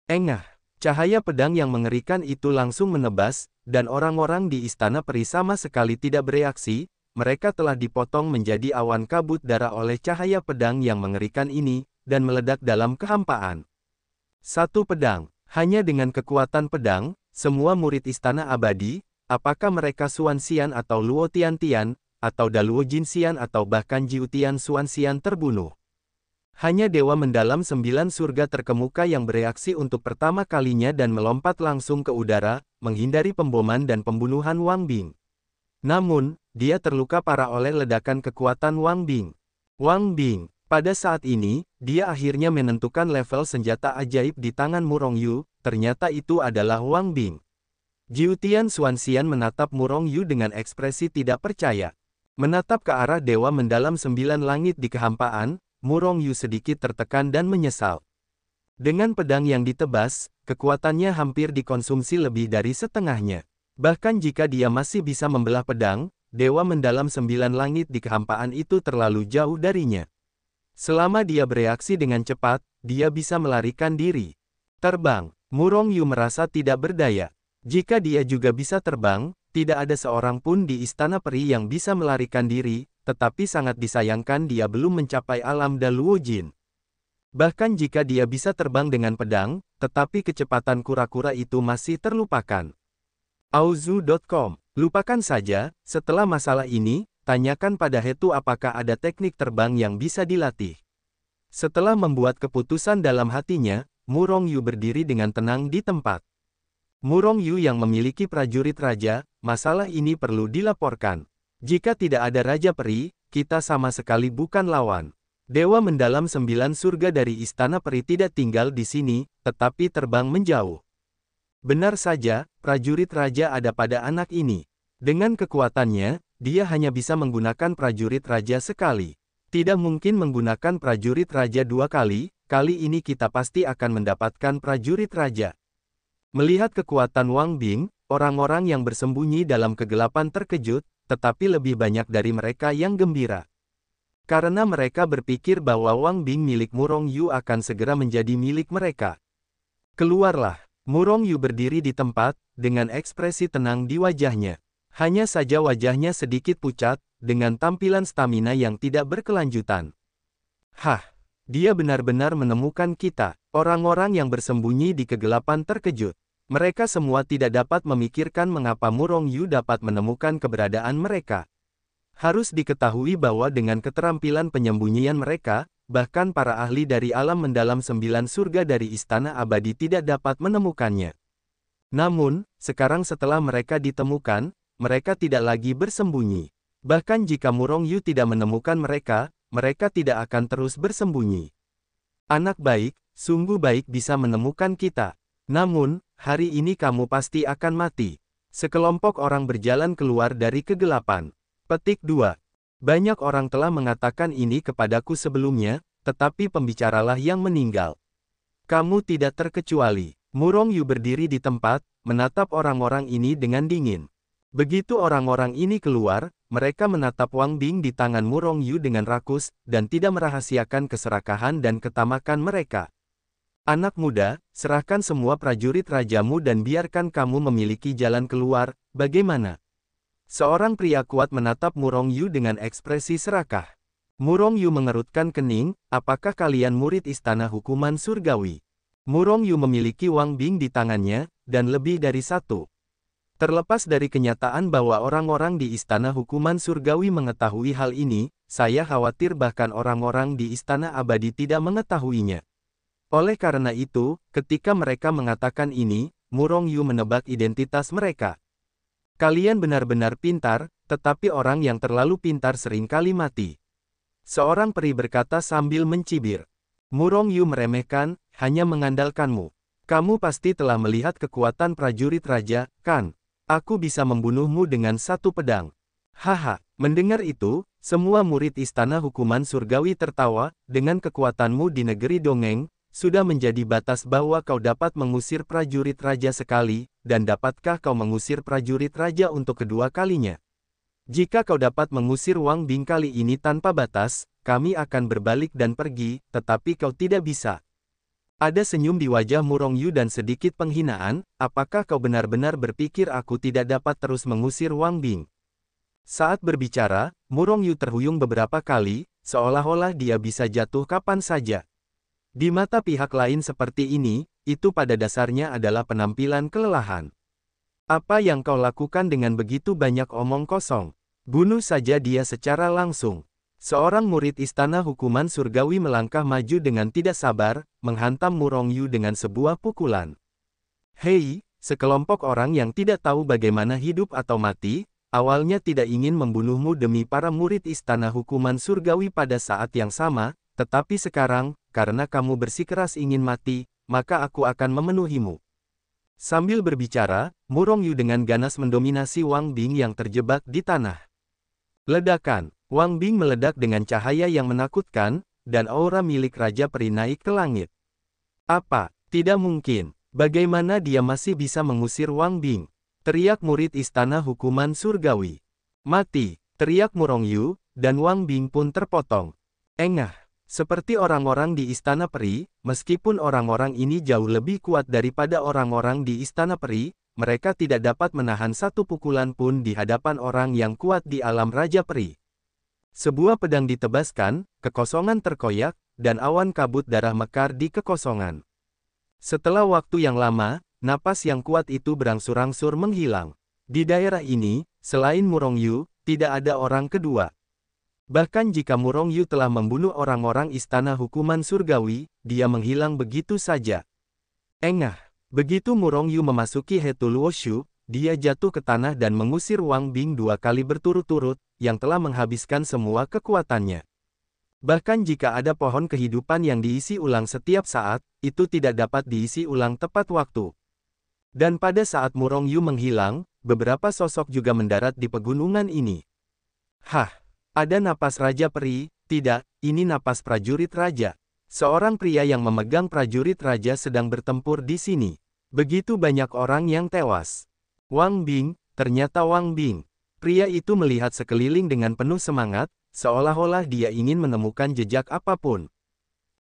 Engah! Cahaya pedang yang mengerikan itu langsung menebas, dan orang-orang di Istana Peri sama sekali tidak bereaksi, mereka telah dipotong menjadi awan kabut darah oleh cahaya pedang yang mengerikan ini, dan meledak dalam kehampaan. Satu pedang. Hanya dengan kekuatan pedang, semua murid Istana Abadi, apakah mereka Xuan Xian atau Luo Tiantian, atau Da Luo Jin Xian atau bahkan Jiu Tian Xuan Xian terbunuh. Hanya dewa mendalam 9 surga terkemuka yang bereaksi untuk pertama kalinya dan melompat langsung ke udara, menghindari pemboman dan pembunuhan Wang Bing. Namun, dia terluka parah oleh ledakan kekuatan Wang Bing. Wang Bing, pada saat ini, dia akhirnya menentukan level senjata ajaib di tangan Murong Yu, ternyata itu adalah Wang Bing. Jiu Tian Xuan Xian menatap Murong Yu dengan ekspresi tidak percaya. Menatap ke arah dewa mendalam 9 langit di kehampaan, Murong Yu sedikit tertekan dan menyesal. Dengan pedang yang ditebas, kekuatannya hampir dikonsumsi lebih dari setengahnya. Bahkan jika dia masih bisa membelah pedang, dewa mendalam 9 langit di kehampaan itu terlalu jauh darinya. Selama dia bereaksi dengan cepat, dia bisa melarikan diri. Terbang, Murong Yu merasa tidak berdaya. Jika dia juga bisa terbang, tidak ada seorang pun di Istana Peri yang bisa melarikan diri, tetapi sangat disayangkan dia belum mencapai alam Daluojin. Bahkan jika dia bisa terbang dengan pedang, tetapi kecepatan kura-kura itu masih terlupakan. Auzu.com. Lupakan saja, setelah masalah ini, tanyakan pada Hetu apakah ada teknik terbang yang bisa dilatih. Setelah membuat keputusan dalam hatinya, Murong Yu berdiri dengan tenang di tempat. Murong Yu yang memiliki prajurit raja, masalah ini perlu dilaporkan. Jika tidak ada Raja Peri, kita sama sekali bukan lawan. Dewa mendalam 9 surga dari Istana Peri tidak tinggal di sini, tetapi terbang menjauh. Benar saja, prajurit raja ada pada anak ini. Dengan kekuatannya, dia hanya bisa menggunakan prajurit raja sekali. Tidak mungkin menggunakan prajurit raja 2 kali, kali ini kita pasti akan mendapatkan prajurit raja. Melihat kekuatan Wang Bing, orang-orang yang bersembunyi dalam kegelapan terkejut, tetapi lebih banyak dari mereka yang gembira. Karena mereka berpikir bahwa Wang Bing milik Murong Yu akan segera menjadi milik mereka. Keluarlah. Murong Yu berdiri di tempat, dengan ekspresi tenang di wajahnya. Hanya saja wajahnya sedikit pucat, dengan tampilan stamina yang tidak berkelanjutan. Hah, dia benar-benar menemukan kita. Orang-orang yang bersembunyi di kegelapan terkejut. Mereka semua tidak dapat memikirkan mengapa Murong Yu dapat menemukan keberadaan mereka. Harus diketahui bahwa dengan keterampilan penyembunyian mereka, bahkan para ahli dari alam mendalam 9 surga dari Istana Abadi tidak dapat menemukannya. Namun, sekarang setelah mereka ditemukan, mereka tidak lagi bersembunyi. Bahkan jika Murong Yu tidak menemukan mereka, mereka tidak akan terus bersembunyi. Anak baik, sungguh baik bisa menemukan kita. Namun, hari ini kamu pasti akan mati. Sekelompok orang berjalan keluar dari kegelapan. Petik 2. Banyak orang telah mengatakan ini kepadaku sebelumnya, tetapi pembicaralah yang meninggal. Kamu tidak terkecuali. Murong Yu berdiri di tempat, menatap orang-orang ini dengan dingin. Begitu orang-orang ini keluar, mereka menatap Wang Bing di tangan Murong Yu dengan rakus, dan tidak merahasiakan keserakahan dan ketamakan mereka. Anak muda, serahkan semua prajurit rajamu dan biarkan kamu memiliki jalan keluar, bagaimana? Seorang pria kuat menatap Murong Yu dengan ekspresi serakah. Murong Yu mengerutkan kening, apakah kalian murid Istana Hukuman Surgawi? Murong Yu memiliki Wang Bing di tangannya, dan lebih dari satu. Terlepas dari kenyataan bahwa orang-orang di Istana Hukuman Surgawi mengetahui hal ini, saya khawatir bahkan orang-orang di Istana Abadi tidak mengetahuinya. Oleh karena itu, ketika mereka mengatakan ini, Murong Yu menebak identitas mereka. Kalian benar-benar pintar, tetapi orang yang terlalu pintar seringkali mati. Seorang peri berkata sambil mencibir. Murong Yu meremehkan, hanya mengandalkanmu. Kamu pasti telah melihat kekuatan prajurit raja, kan? Aku bisa membunuhmu dengan satu pedang. Haha, mendengar itu, semua murid Istana Hukuman Surgawi tertawa, dengan kekuatanmu di negeri dongeng, sudah menjadi batas bahwa kau dapat mengusir prajurit raja sekali, dan dapatkah kau mengusir prajurit raja untuk kedua kalinya? Jika kau dapat mengusir Wang Bing kali ini tanpa batas, kami akan berbalik dan pergi, tetapi kau tidak bisa. Ada senyum di wajah Murong Yu dan sedikit penghinaan, apakah kau benar-benar berpikir aku tidak dapat terus mengusir Wang Bing? Saat berbicara, Murong Yu terhuyung beberapa kali, seolah-olah dia bisa jatuh kapan saja. Di mata pihak lain seperti ini, itu pada dasarnya adalah penampilan kelelahan. Apa yang kau lakukan dengan begitu banyak omong kosong? Bunuh saja dia secara langsung. Seorang murid Istana Hukuman Surgawi melangkah maju dengan tidak sabar, menghantam Murong Yu dengan sebuah pukulan. Hei, sekelompok orang yang tidak tahu bagaimana hidup atau mati, awalnya tidak ingin membunuhmu demi para murid Istana Hukuman Surgawi pada saat yang sama, tetapi sekarang, karena kamu bersikeras ingin mati, maka aku akan memenuhimu. Sambil berbicara, Murong Yu dengan ganas mendominasi Wang Bing yang terjebak di tanah. Ledakan. Wang Bing meledak dengan cahaya yang menakutkan, dan aura milik Raja Peri naik ke langit. Apa? Tidak mungkin. Bagaimana dia masih bisa mengusir Wang Bing? Teriak murid Istana Hukuman Surgawi. Mati! Teriak Murong Yu, dan Wang Bing pun terpotong. Engah! Seperti orang-orang di Istana Peri, meskipun orang-orang ini jauh lebih kuat daripada orang-orang di Istana Peri, mereka tidak dapat menahan satu pukulan pun di hadapan orang yang kuat di alam Raja Peri. Sebuah pedang ditebaskan, kekosongan terkoyak, dan awan kabut darah mekar di kekosongan. Setelah waktu yang lama, napas yang kuat itu berangsur-angsur menghilang. Di daerah ini, selain Murong Yu, tidak ada orang kedua. Bahkan jika Murong Yu telah membunuh orang-orang istana hukuman surgawi, dia menghilang begitu saja. Engah. Begitu Murong Yu memasuki Hetu Luoshu, dia jatuh ke tanah dan mengusir Wang Bing 2 kali berturut-turut, yang telah menghabiskan semua kekuatannya. Bahkan jika ada pohon kehidupan yang diisi ulang setiap saat, itu tidak dapat diisi ulang tepat waktu. Dan pada saat Murong Yu menghilang, beberapa sosok juga mendarat di pegunungan ini. Hah, ada napas Raja Peri? Tidak, ini napas prajurit raja. Seorang pria yang memegang prajurit raja sedang bertempur di sini. Begitu banyak orang yang tewas. Wang Bing, ternyata Wang Bing. Pria itu melihat sekeliling dengan penuh semangat, seolah-olah dia ingin menemukan jejak apapun.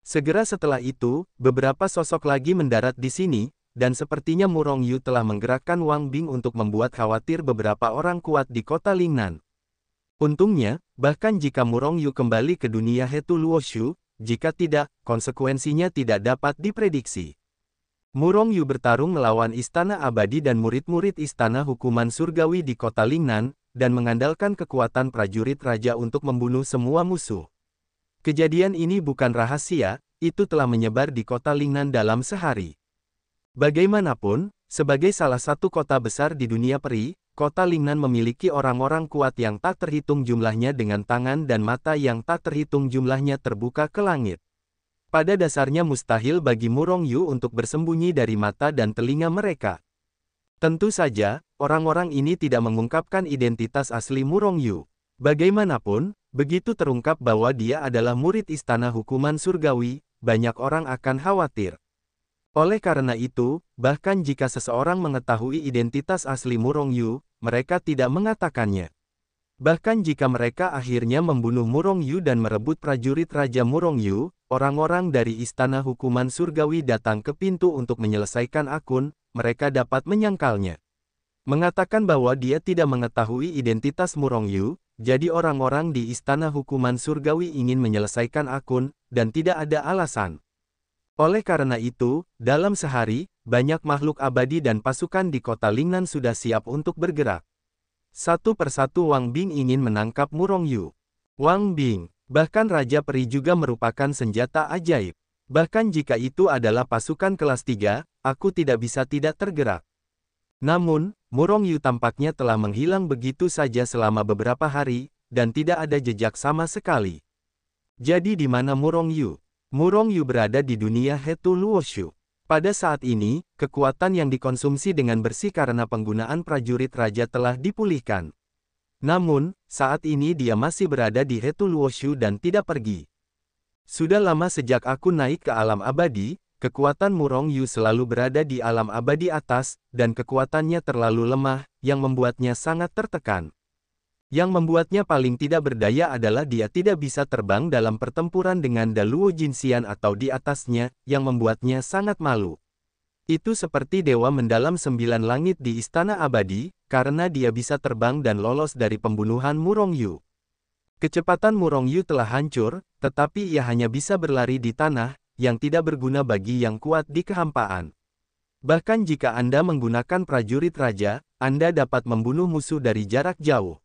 Segera setelah itu, beberapa sosok lagi mendarat di sini, dan sepertinya Murong Yu telah menggerakkan Wang Bing untuk membuat khawatir beberapa orang kuat di kota Lingnan. Untungnya, bahkan jika Murong Yu kembali ke dunia Hetu Luoshu, jika tidak, konsekuensinya tidak dapat diprediksi. Murong Yu bertarung melawan Istana Abadi dan murid-murid Istana Hukuman Surgawi di kota Lingnan, dan mengandalkan kekuatan prajurit raja untuk membunuh semua musuh. Kejadian ini bukan rahasia, itu telah menyebar di kota Lingnan dalam sehari. Bagaimanapun, sebagai salah satu kota besar di dunia peri, kota Lingnan memiliki orang-orang kuat yang tak terhitung jumlahnya dengan tangan dan mata yang tak terhitung jumlahnya terbuka ke langit. Pada dasarnya mustahil bagi Murong Yu untuk bersembunyi dari mata dan telinga mereka. Tentu saja, orang-orang ini tidak mengungkapkan identitas asli Murong Yu. Bagaimanapun, begitu terungkap bahwa dia adalah murid Istana Hukuman Surgawi, banyak orang akan khawatir. Oleh karena itu, bahkan jika seseorang mengetahui identitas asli Murong Yu, mereka tidak mengatakannya. Bahkan jika mereka akhirnya membunuh Murong Yu dan merebut prajurit Raja Murong Yu, orang-orang dari Istana Hukuman Surgawi datang ke pintu untuk menyelesaikan akun, mereka dapat menyangkalnya. Mengatakan bahwa dia tidak mengetahui identitas Murong Yu, jadi orang-orang di Istana Hukuman Surgawi ingin menyelesaikan akun, dan tidak ada alasan. Oleh karena itu, dalam sehari, banyak makhluk abadi dan pasukan di kota Lingnan sudah siap untuk bergerak. Satu persatu Wang Bing ingin menangkap Murong Yu. Wang Bing, bahkan Raja Peri juga merupakan senjata ajaib. Bahkan jika itu adalah pasukan kelas 3, aku tidak bisa tidak tergerak. Namun, Murong Yu tampaknya telah menghilang begitu saja selama beberapa hari, dan tidak ada jejak sama sekali. Jadi di mana Murong Yu? Murong Yu berada di dunia Hetu Luoshu. Pada saat ini, kekuatan yang dikonsumsi dengan bersih karena penggunaan prajurit raja telah dipulihkan. Namun, saat ini dia masih berada di Hetu Luoshu dan tidak pergi. Sudah lama sejak aku naik ke alam abadi, kekuatan Murong Yu selalu berada di alam abadi atas, dan kekuatannya terlalu lemah, yang membuatnya sangat tertekan. Yang membuatnya paling tidak berdaya adalah dia tidak bisa terbang dalam pertempuran dengan Daluo Jinxian atau di atasnya, yang membuatnya sangat malu. Itu seperti dewa mendalam 9 langit di Istana Abadi, karena dia bisa terbang dan lolos dari pembunuhan Murong Yu. Kecepatan Murong Yu telah hancur, tetapi ia hanya bisa berlari di tanah, yang tidak berguna bagi yang kuat di kehampaan. Bahkan jika Anda menggunakan prajurit raja, Anda dapat membunuh musuh dari jarak jauh.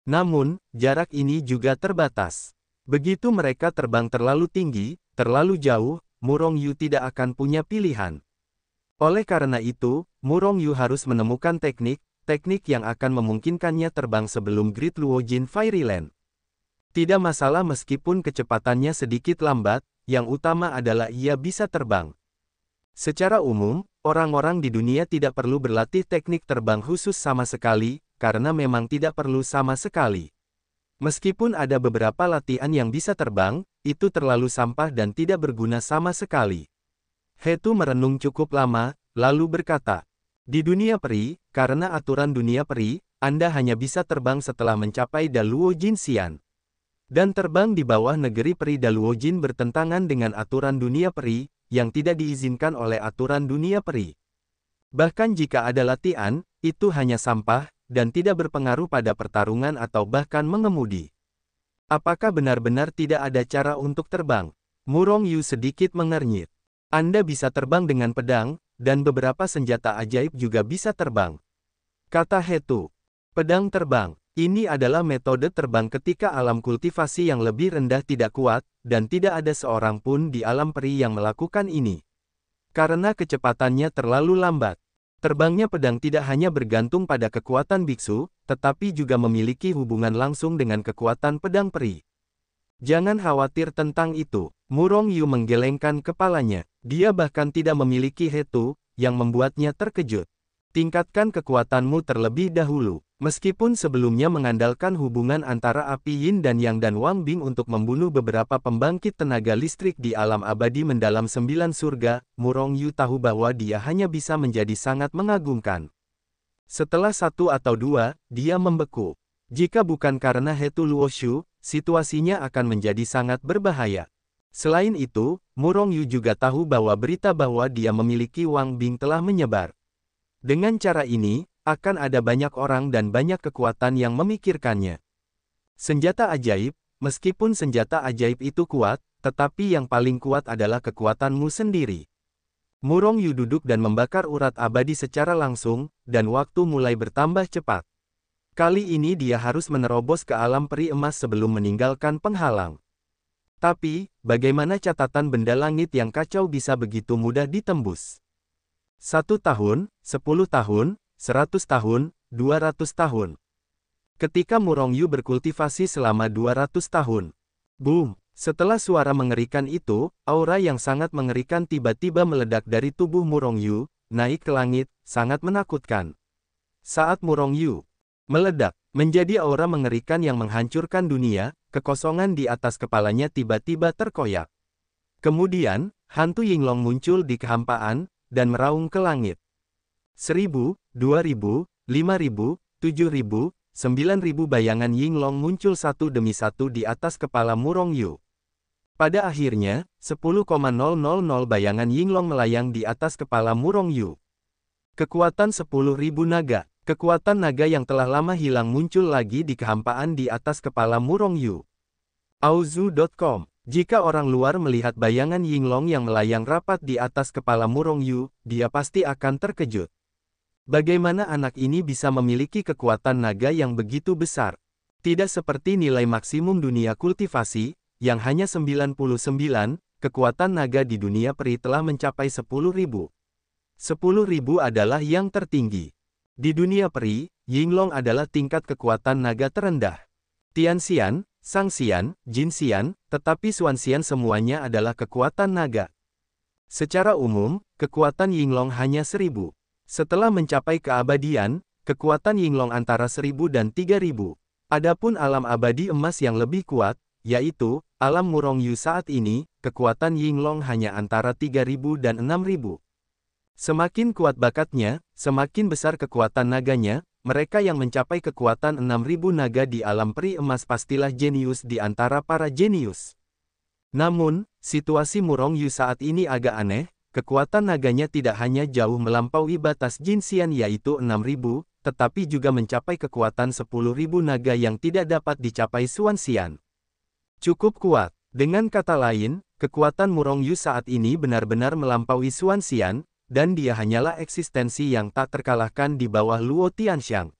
Namun, jarak ini juga terbatas. Begitu mereka terbang terlalu tinggi, terlalu jauh, Murong Yu tidak akan punya pilihan. Oleh karena itu, Murong Yu harus menemukan teknik yang akan memungkinkannya terbang sebelum Great Luojin Fairyland. Tidak masalah meskipun kecepatannya sedikit lambat, yang utama adalah ia bisa terbang. Secara umum, orang-orang di dunia tidak perlu berlatih teknik terbang khusus sama sekali, karena memang tidak perlu sama sekali. Meskipun ada beberapa latihan yang bisa terbang, itu terlalu sampah dan tidak berguna sama sekali. Hetu merenung cukup lama, lalu berkata, di dunia peri, karena aturan dunia peri, Anda hanya bisa terbang setelah mencapai Daluo Jinxian. Dan terbang di bawah negeri peri Daluo Jin bertentangan dengan aturan dunia peri, yang tidak diizinkan oleh aturan dunia peri. Bahkan jika ada latihan, itu hanya sampah, dan tidak berpengaruh pada pertarungan atau bahkan mengemudi. Apakah benar-benar tidak ada cara untuk terbang? Murong Yu sedikit mengernyit. Anda bisa terbang dengan pedang, dan beberapa senjata ajaib juga bisa terbang. Kata Hetu. Pedang terbang. Ini adalah metode terbang ketika alam kultivasi yang lebih rendah tidak kuat, dan tidak ada seorang pun di alam peri yang melakukan ini. Karena kecepatannya terlalu lambat. Terbangnya pedang tidak hanya bergantung pada kekuatan biksu, tetapi juga memiliki hubungan langsung dengan kekuatan pedang peri. Jangan khawatir tentang itu. Murong Yu menggelengkan kepalanya. Dia bahkan tidak memiliki Hetu, yang membuatnya terkejut. Tingkatkan kekuatanmu terlebih dahulu. Meskipun sebelumnya mengandalkan hubungan antara api yin dan yang dan Wang Bing untuk membunuh beberapa pembangkit tenaga listrik di alam abadi mendalam 9 surga, Murong Yu tahu bahwa dia hanya bisa menjadi sangat mengagumkan. Setelah 1 atau 2, dia membeku. Jika bukan karena Hetu Luoshu, situasinya akan menjadi sangat berbahaya. Selain itu, Murong Yu juga tahu bahwa berita bahwa dia memiliki Wang Bing telah menyebar. Dengan cara ini, akan ada banyak orang dan banyak kekuatan yang memikirkannya. Senjata ajaib, meskipun senjata ajaib itu kuat, tetapi yang paling kuat adalah kekuatanmu sendiri. Murong Yu duduk dan membakar urat abadi secara langsung, dan waktu mulai bertambah cepat. Kali ini dia harus menerobos ke alam peri emas sebelum meninggalkan penghalang. Tapi, bagaimana catatan benda langit yang kacau bisa begitu mudah ditembus? 1 tahun, 10 tahun, 100 tahun, 200 tahun. Ketika Murong Yu berkultivasi selama 200 tahun. Boom! Setelah suara mengerikan itu, aura yang sangat mengerikan tiba-tiba meledak dari tubuh Murong Yu, naik ke langit, sangat menakutkan. Saat Murong Yu meledak, menjadi aura mengerikan yang menghancurkan dunia, kekosongan di atas kepalanya tiba-tiba terkoyak. Kemudian, hantu Yinglong muncul di kehampaan, dan meraung ke langit. 1000, 2000, 5000, 7000, 9000 bayangan Yinglong muncul satu demi satu di atas kepala Murong Yu. Pada akhirnya, 10,000 bayangan Yinglong melayang di atas kepala Murong Yu. Kekuatan 10.000 naga. Kekuatan naga yang telah lama hilang muncul lagi di kehampaan di atas kepala Murong Yu. Auzu.com. Jika orang luar melihat bayangan Yinglong yang melayang rapat di atas kepala Murong Yu, dia pasti akan terkejut. Bagaimana anak ini bisa memiliki kekuatan naga yang begitu besar? Tidak seperti nilai maksimum dunia kultivasi, yang hanya 99, kekuatan naga di dunia peri telah mencapai 10.000. 10.000 adalah yang tertinggi. Di dunia peri, Yinglong adalah tingkat kekuatan naga terendah. Tianxian, Shangxian, Jinxian, tetapi Xuanxian semuanya adalah kekuatan naga. Secara umum, kekuatan Yinglong hanya 1000. Setelah mencapai keabadian, kekuatan Yinglong antara 1000 dan 3000. Adapun alam abadi emas yang lebih kuat, yaitu alam Murong Yu saat ini, kekuatan Yinglong hanya antara 3000 dan 6000. Semakin kuat bakatnya, semakin besar kekuatan naganya. Mereka yang mencapai kekuatan 6000 naga di alam peri emas pastilah jenius di antara para jenius. Namun, situasi Murong Yu saat ini agak aneh. Kekuatan naganya tidak hanya jauh melampaui batas Jinxian yaitu 6000, tetapi juga mencapai kekuatan 10.000 naga yang tidak dapat dicapai Xuanxian. Cukup kuat. Dengan kata lain, kekuatan Murong Yu saat ini benar-benar melampaui Xuanxian, dan dia hanyalah eksistensi yang tak terkalahkan di bawah Luo Tianxiang.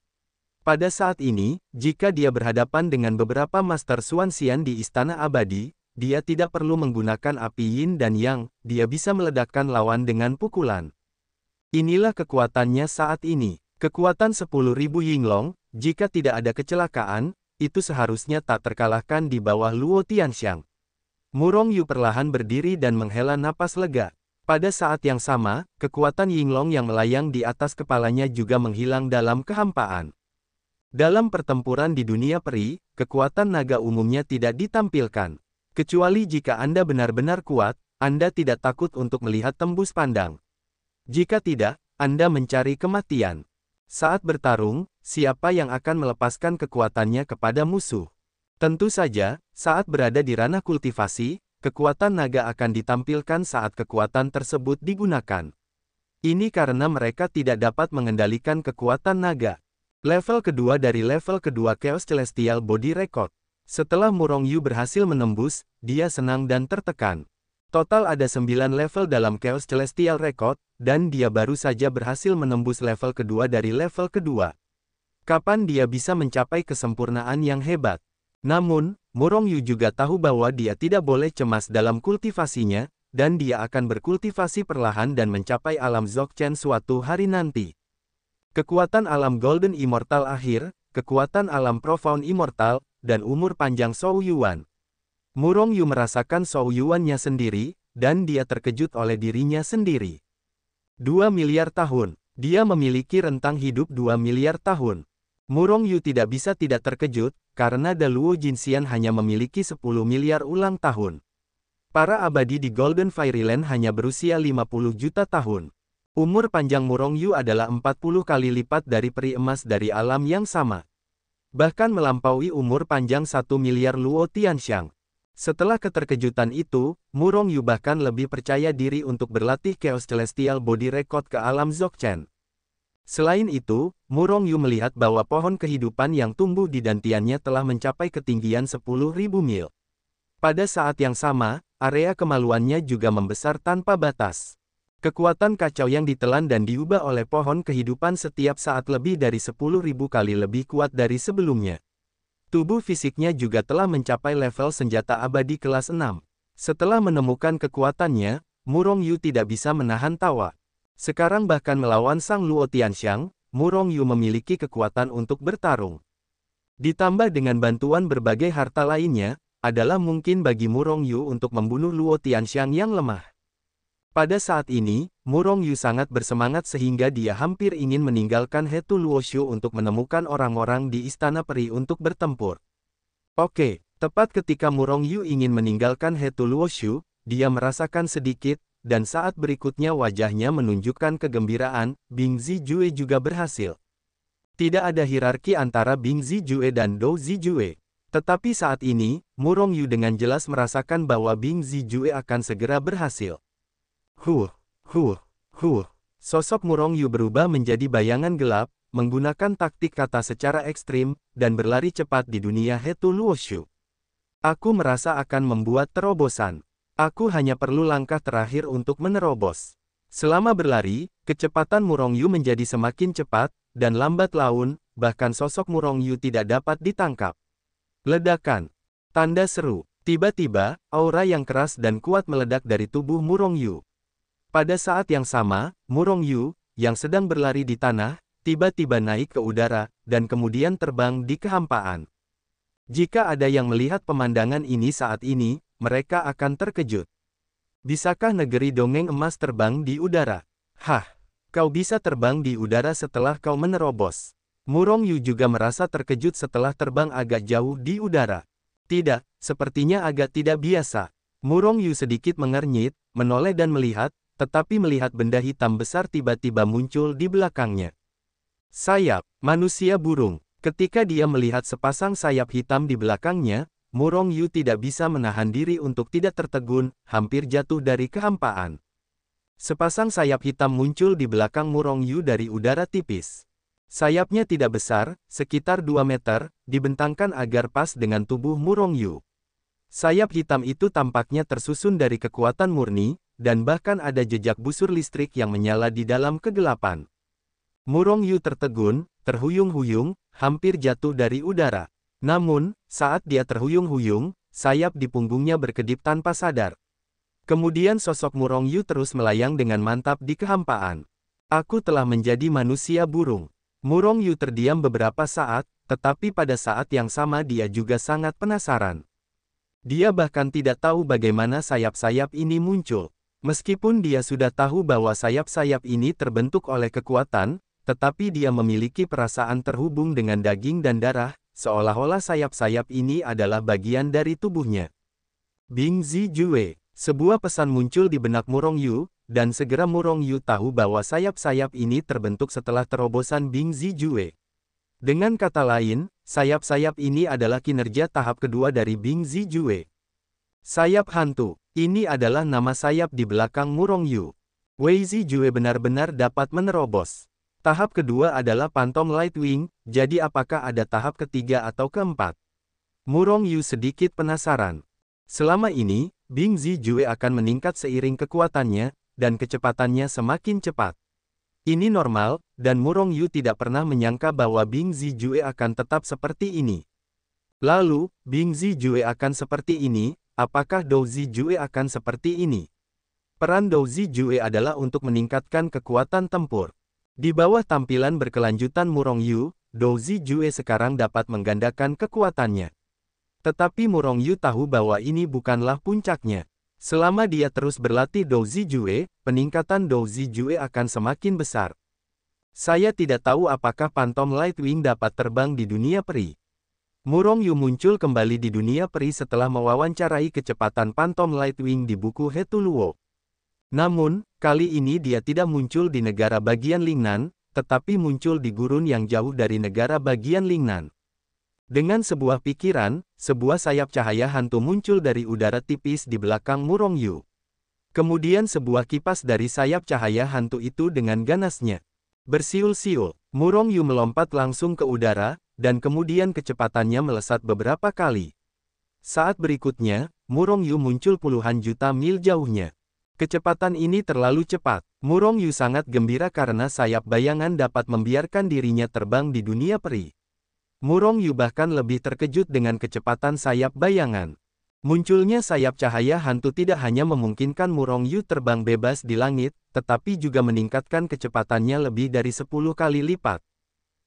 Pada saat ini, jika dia berhadapan dengan beberapa Master Xuanxian di Istana Abadi, dia tidak perlu menggunakan api yin dan yang, dia bisa meledakkan lawan dengan pukulan. Inilah kekuatannya saat ini. Kekuatan 10.000 Yinglong, jika tidak ada kecelakaan, itu seharusnya tak terkalahkan di bawah Luo Tianxiang. Murong Yu perlahan berdiri dan menghela napas lega. Pada saat yang sama, kekuatan Yinglong yang melayang di atas kepalanya juga menghilang dalam kehampaan. Dalam pertempuran di dunia peri, kekuatan naga umumnya tidak ditampilkan. Kecuali jika Anda benar-benar kuat, Anda tidak takut untuk melihat tembus pandang. Jika tidak, Anda mencari kematian. Saat bertarung, siapa yang akan melepaskan kekuatannya kepada musuh? Tentu saja, saat berada di ranah kultivasi, kekuatan naga akan ditampilkan saat kekuatan tersebut digunakan. Ini karena mereka tidak dapat mengendalikan kekuatan naga. Level kedua dari level kedua Chaos Celestial Body Record. Setelah Murong Yu berhasil menembus, dia senang dan tertekan. Total ada 9 level dalam Chaos Celestial Record, dan dia baru saja berhasil menembus level kedua dari level kedua. Kapan dia bisa mencapai kesempurnaan yang hebat? Namun, Murong Yu juga tahu bahwa dia tidak boleh cemas dalam kultivasinya, dan dia akan berkultivasi perlahan dan mencapai alam Dzogchen suatu hari nanti. Kekuatan alam Golden Immortal akhir, kekuatan alam Profound Immortal, dan umur panjang Shou Yuan. Murong Yu merasakan Shou Yuan-nya sendiri, dan dia terkejut oleh dirinya sendiri. 2 miliar tahun. Dia memiliki rentang hidup 2 miliar tahun. Murong Yu tidak bisa tidak terkejut, karena Da Luo Jinxian hanya memiliki 10 miliar ulang tahun. Para abadi di Golden Fairyland hanya berusia 50 juta tahun. Umur panjang Murong Yu adalah 40 kali lipat dari peri emas dari alam yang sama. Bahkan melampaui umur panjang 1 miliar Luo Tianxiang. Setelah keterkejutan itu, Murong Yu bahkan lebih percaya diri untuk berlatih Chaos Celestial Body Record ke alam Dzogchen. Selain itu, Murong Yu melihat bahwa pohon kehidupan yang tumbuh di dantiannya telah mencapai ketinggian 10.000 mil. Pada saat yang sama, area kemaluannya juga membesar tanpa batas. Kekuatan kacau yang ditelan dan diubah oleh pohon kehidupan setiap saat lebih dari 10.000 kali lebih kuat dari sebelumnya. Tubuh fisiknya juga telah mencapai level senjata abadi kelas 6. Setelah menemukan kekuatannya, Murong Yu tidak bisa menahan tawa. Sekarang bahkan melawan Sang Luo Tianxiang, Murong Yu memiliki kekuatan untuk bertarung. Ditambah dengan bantuan berbagai harta lainnya, adalah mungkin bagi Murong Yu untuk membunuh Luo Tianxiang yang lemah. Pada saat ini, Murong Yu sangat bersemangat sehingga dia hampir ingin meninggalkan Hetu Luoshu untuk menemukan orang-orang di Istana Peri untuk bertempur. Oke, tepat ketika Murong Yu ingin meninggalkan Hetu Luoshu, dia merasakan sedikit, dan saat berikutnya wajahnya menunjukkan kegembiraan, Bing Zijue juga berhasil. Tidak ada hierarki antara Bing Zijue dan Dou Zijue. Tetapi saat ini, Murong Yu dengan jelas merasakan bahwa Bing Zijue akan segera berhasil. Sosok Murong Yu berubah menjadi bayangan gelap, menggunakan taktik kata secara ekstrim, dan berlari cepat di dunia Hetu Luoshu. Aku merasa akan membuat terobosan. Aku hanya perlu langkah terakhir untuk menerobos. Selama berlari, kecepatan Murong Yu menjadi semakin cepat, dan lambat laun, bahkan sosok Murong Yu tidak dapat ditangkap. Ledakan. Tanda seru. Tiba-tiba, aura yang keras dan kuat meledak dari tubuh Murong Yu. Pada saat yang sama, Murong Yu, yang sedang berlari di tanah, tiba-tiba naik ke udara, dan kemudian terbang di kehampaan. Jika ada yang melihat pemandangan ini saat ini, mereka akan terkejut. Bisakah negeri dongeng emas terbang di udara? Hah, kau bisa terbang di udara setelah kau menerobos. Murong Yu juga merasa terkejut setelah terbang agak jauh di udara. Tidak, sepertinya agak tidak biasa. Murong Yu sedikit mengernyit, menoleh dan melihat, tetapi melihat benda hitam besar tiba-tiba muncul di belakangnya. Sayap, manusia burung. Ketika dia melihat sepasang sayap hitam di belakangnya, Murong Yu tidak bisa menahan diri untuk tidak tertegun, hampir jatuh dari kehampaan. Sepasang sayap hitam muncul di belakang Murong Yu dari udara tipis. Sayapnya tidak besar, sekitar 2 meter, dibentangkan agar pas dengan tubuh Murong Yu. Sayap hitam itu tampaknya tersusun dari kekuatan murni, dan bahkan ada jejak busur listrik yang menyala di dalam kegelapan. Murong Yu tertegun, terhuyung-huyung, hampir jatuh dari udara. Namun, saat dia terhuyung-huyung, sayap di punggungnya berkedip tanpa sadar. Kemudian sosok Murong Yu terus melayang dengan mantap di kehampaan. Aku telah menjadi manusia burung. Murong Yu terdiam beberapa saat, tetapi pada saat yang sama dia juga sangat penasaran. Dia bahkan tidak tahu bagaimana sayap-sayap ini muncul. Meskipun dia sudah tahu bahwa sayap-sayap ini terbentuk oleh kekuatan, tetapi dia memiliki perasaan terhubung dengan daging dan darah, seolah-olah sayap-sayap ini adalah bagian dari tubuhnya. Bing Zijue, sebuah pesan muncul di benak Murong Yu, dan segera Murong Yu tahu bahwa sayap-sayap ini terbentuk setelah terobosan Bing Zijue. Dengan kata lain, sayap-sayap ini adalah kinerja tahap kedua dari Bing Zijue. Sayap hantu. Ini adalah nama sayap di belakang Murong Yu. Wei Zijue benar-benar dapat menerobos. Tahap kedua adalah Phantom Lightwing, jadi apakah ada tahap ketiga atau keempat? Murong Yu sedikit penasaran. Selama ini, Bing Zijue akan meningkat seiring kekuatannya, dan kecepatannya semakin cepat. Ini normal, dan Murong Yu tidak pernah menyangka bahwa Bing Zijue akan tetap seperti ini. Lalu, Bing Zijue akan seperti ini, apakah Dou Zijue akan seperti ini? Peran Dou Zijue adalah untuk meningkatkan kekuatan tempur. Di bawah tampilan berkelanjutan Murong Yu, Dou Zijue sekarang dapat menggandakan kekuatannya. Tetapi Murong Yu tahu bahwa ini bukanlah puncaknya. Selama dia terus berlatih Dou Zijue, peningkatan Dou Zijue akan semakin besar. Saya tidak tahu apakah Phantom Lightwing dapat terbang di dunia peri. Murong Yu muncul kembali di dunia peri setelah mewawancarai kecepatan Phantom Lightwing di buku Hetuluo. Namun, kali ini dia tidak muncul di negara bagian Lingnan, tetapi muncul di gurun yang jauh dari negara bagian Lingnan. Dengan sebuah pikiran, sebuah sayap cahaya hantu muncul dari udara tipis di belakang Murong Yu. Kemudian sebuah kipas dari sayap cahaya hantu itu dengan ganasnya bersiul-siul. Murong Yu melompat langsung ke udara, dan kemudian kecepatannya melesat beberapa kali. Saat berikutnya, Murong Yu muncul puluhan juta mil jauhnya. Kecepatan ini terlalu cepat. Murong Yu sangat gembira karena sayap bayangan dapat membiarkan dirinya terbang di dunia peri. Murong Yu bahkan lebih terkejut dengan kecepatan sayap bayangan. Munculnya sayap cahaya hantu tidak hanya memungkinkan Murong Yu terbang bebas di langit, tetapi juga meningkatkan kecepatannya lebih dari 10 kali lipat.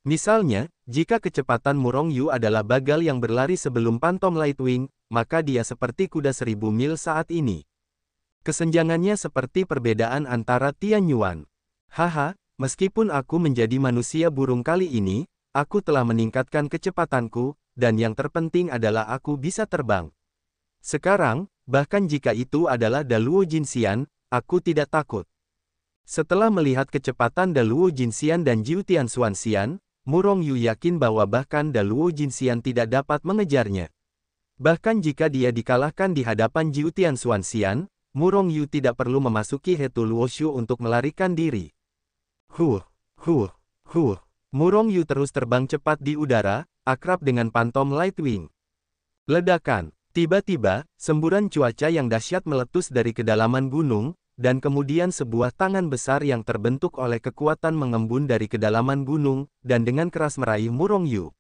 Misalnya, jika kecepatan Murong Yu adalah bagal yang berlari sebelum Phantom Lightwing, maka dia seperti kuda 1000 mil saat ini. Kesenjangannya seperti perbedaan antara Tian Yuan. Haha, meskipun aku menjadi manusia burung kali ini, aku telah meningkatkan kecepatanku, dan yang terpenting adalah aku bisa terbang. Sekarang, bahkan jika itu adalah Daluo Jinxian, aku tidak takut. Setelah melihat kecepatan Daluo Jinxian dan Jiutian Xuanxian, Murong Yu yakin bahwa bahkan Daluo Jinxian tidak dapat mengejarnya. Bahkan jika dia dikalahkan di hadapan Jiutian Xuanxian, Murong Yu tidak perlu memasuki Hetuluo Shu untuk melarikan diri. Huh. Murong Yu terus terbang cepat di udara, akrab dengan Phantom Lightwing. Ledakan. Tiba-tiba, semburan cuaca yang dahsyat meletus dari kedalaman gunung, dan kemudian sebuah tangan besar yang terbentuk oleh kekuatan mengembun dari kedalaman gunung, dan dengan keras meraih Murong Yu.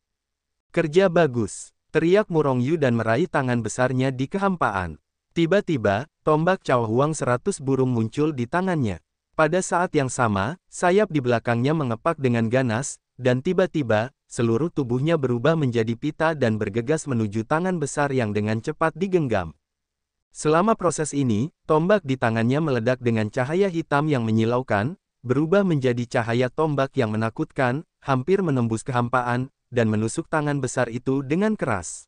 Kerja bagus, teriak Murong Yu dan meraih tangan besarnya di kehampaan. Tiba-tiba, tombak Cao Huang 100 burung muncul di tangannya. Pada saat yang sama, sayap di belakangnya mengepak dengan ganas, dan tiba-tiba, seluruh tubuhnya berubah menjadi pita dan bergegas menuju tangan besar yang dengan cepat digenggam. Selama proses ini, tombak di tangannya meledak dengan cahaya hitam yang menyilaukan, berubah menjadi cahaya tombak yang menakutkan, hampir menembus kehampaan, dan menusuk tangan besar itu dengan keras.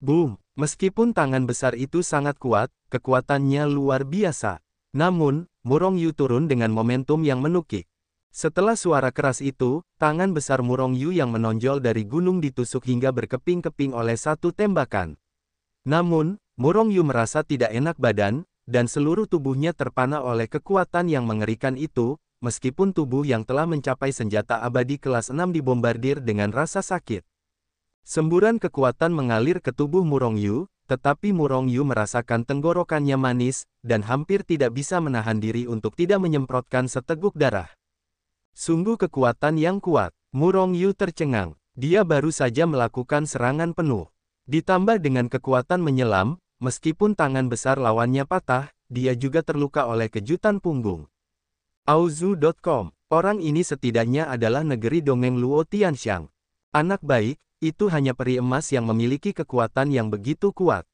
Boom! Meskipun tangan besar itu sangat kuat, kekuatannya luar biasa. Namun, Murong Yu turun dengan momentum yang menukik. Setelah suara keras itu, tangan besar Murong Yu yang menonjol dari gunung ditusuk hingga berkeping-keping oleh satu tembakan. Namun, Murong Yu merasa tidak enak badan, dan seluruh tubuhnya terpana oleh kekuatan yang mengerikan itu, meskipun tubuh yang telah mencapai senjata abadi kelas 6 dibombardir dengan rasa sakit. Semburan kekuatan mengalir ke tubuh Murong Yu, tetapi Murong Yu merasakan tenggorokannya manis, dan hampir tidak bisa menahan diri untuk tidak menyemprotkan seteguk darah. Sungguh kekuatan yang kuat. Murong Yu tercengang. Dia baru saja melakukan serangan penuh. Ditambah dengan kekuatan menyelam, meskipun tangan besar lawannya patah, dia juga terluka oleh kejutan punggung. Auzu.com. Orang ini setidaknya adalah negeri dongeng Luo Tianxiang. Anak baik, itu hanya peri emas yang memiliki kekuatan yang begitu kuat.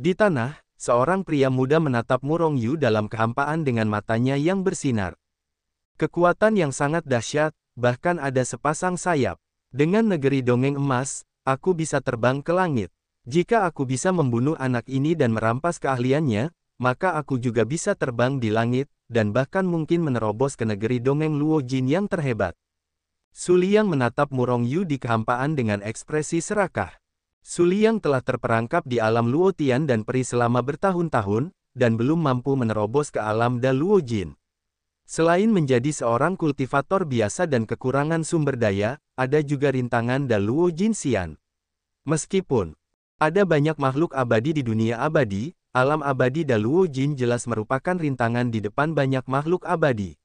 Di tanah, seorang pria muda menatap Murong Yu dalam kehampaan dengan matanya yang bersinar. Kekuatan yang sangat dahsyat, bahkan ada sepasang sayap. Dengan negeri dongeng emas, aku bisa terbang ke langit. Jika aku bisa membunuh anak ini dan merampas keahliannya, maka aku juga bisa terbang di langit, dan bahkan mungkin menerobos ke negeri dongeng Luo Jin yang terhebat. Su Liang menatap Murong Yu di kehampaan dengan ekspresi serakah. Su Liang telah terperangkap di alam Luo Tian dan peri selama bertahun-tahun, dan belum mampu menerobos ke alam Da Luo Jin. Selain menjadi seorang kultivator biasa dan kekurangan sumber daya, ada juga rintangan Da Luo Jinxian. Meskipun Ada banyak makhluk abadi di dunia abadi, alam abadi Daluo Jin jelas merupakan rintangan di depan banyak makhluk abadi.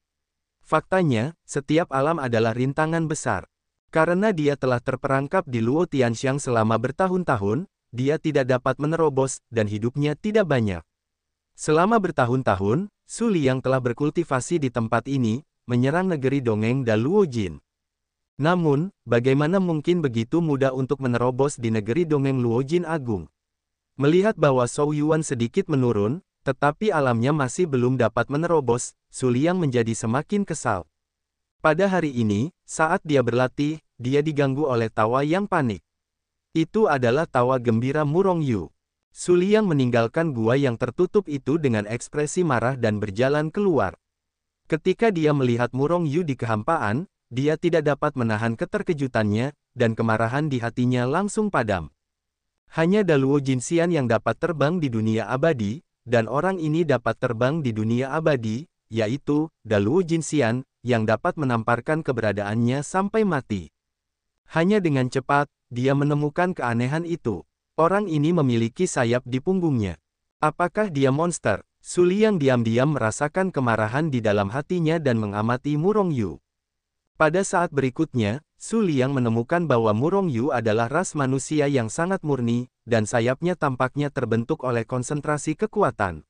Faktanya, setiap alam adalah rintangan besar. Karena dia telah terperangkap di Luo Tianxiang selama bertahun-tahun, dia tidak dapat menerobos, dan hidupnya tidak banyak. Selama bertahun-tahun, Su Liang telah berkultivasi di tempat ini, menyerang negeri dongeng Daluo Jin. Namun, bagaimana mungkin begitu mudah untuk menerobos di negeri dongeng Luo Jin Agung? Melihat bahwa Zhou Yuan sedikit menurun, tetapi alamnya masih belum dapat menerobos, Su Liang menjadi semakin kesal. Pada hari ini, saat dia berlatih, dia diganggu oleh tawa yang panik. Itu adalah tawa gembira Murong Yu. Su Liang meninggalkan gua yang tertutup itu dengan ekspresi marah dan berjalan keluar. Ketika dia melihat Murong Yu di kehampaan, dia tidak dapat menahan keterkejutannya, dan kemarahan di hatinya langsung padam. Hanya Daluo Jinxian yang dapat terbang di dunia abadi, dan orang ini dapat terbang di dunia abadi, yaitu Daluo Jinxian, yang dapat menamparkan keberadaannya sampai mati. Hanya dengan cepat, dia menemukan keanehan itu. Orang ini memiliki sayap di punggungnya. Apakah dia monster? Su Liang diam-diam merasakan kemarahan di dalam hatinya dan mengamati Murong Yu. Pada saat berikutnya, Su Liang menemukan bahwa Murong Yu adalah ras manusia yang sangat murni, dan sayapnya tampaknya terbentuk oleh konsentrasi kekuatan.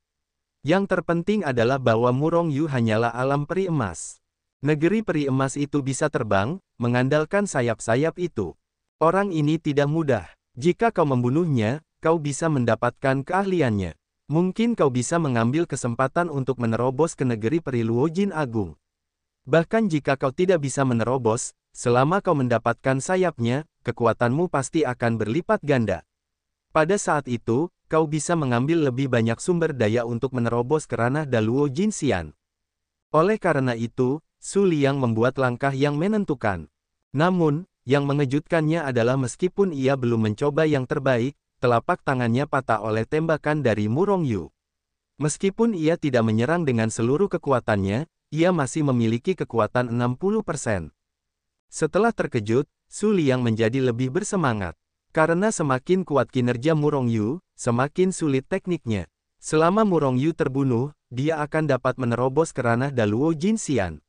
Yang terpenting adalah bahwa Murong Yu hanyalah alam peri emas. Negeri peri emas itu bisa terbang, mengandalkan sayap-sayap itu. Orang ini tidak mudah. Jika kau membunuhnya, kau bisa mendapatkan keahliannya. Mungkin kau bisa mengambil kesempatan untuk menerobos ke negeri peri Luo Jin Agung. Bahkan jika kau tidak bisa menerobos, selama kau mendapatkan sayapnya, kekuatanmu pasti akan berlipat ganda. Pada saat itu, kau bisa mengambil lebih banyak sumber daya untuk menerobos ke ranah Daluo Jinxian. Oleh karena itu, Su Liang membuat langkah yang menentukan. Namun, yang mengejutkannya adalah meskipun ia belum mencoba yang terbaik, telapak tangannya patah oleh tembakan dari Murong Yu. Meskipun ia tidak menyerang dengan seluruh kekuatannya, ia masih memiliki kekuatan 60%. Setelah terkejut, Su Liang menjadi lebih bersemangat. Karena semakin kuat kinerja Murong Yu, semakin sulit tekniknya. Selama Murong Yu terbunuh, dia akan dapat menerobos ke ranah Daluo Jinxian.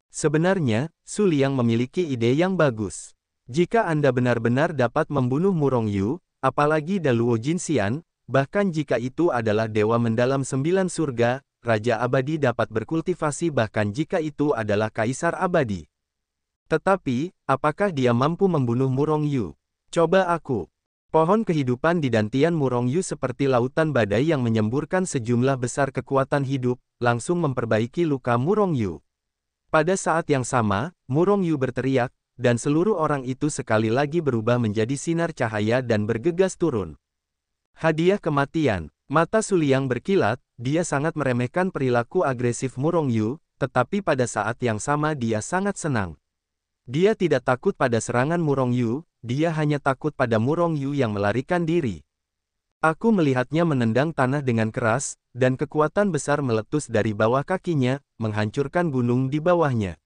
Sebenarnya, Su Liang memiliki ide yang bagus. Jika Anda benar-benar dapat membunuh Murong Yu, apalagi Daluo Jinxian, bahkan jika itu adalah dewa mendalam 9 surga, Raja Abadi dapat berkultivasi bahkan jika itu adalah Kaisar Abadi. Tetapi, apakah dia mampu membunuh Murong Yu? Coba aku. Pohon kehidupan di dantian Murong Yu seperti lautan badai yang menyemburkan sejumlah besar kekuatan hidup, langsung memperbaiki luka Murong Yu. Pada saat yang sama, Murong Yu berteriak, dan seluruh orang itu sekali lagi berubah menjadi sinar cahaya dan bergegas turun. Hadiah kematian. Mata Su Liang berkilat, dia sangat meremehkan perilaku agresif Murong Yu, tetapi pada saat yang sama dia sangat senang. Dia tidak takut pada serangan Murong Yu, dia hanya takut pada Murong Yu yang melarikan diri. Aku melihatnya menendang tanah dengan keras, dan kekuatan besar meletus dari bawah kakinya, menghancurkan gunung di bawahnya.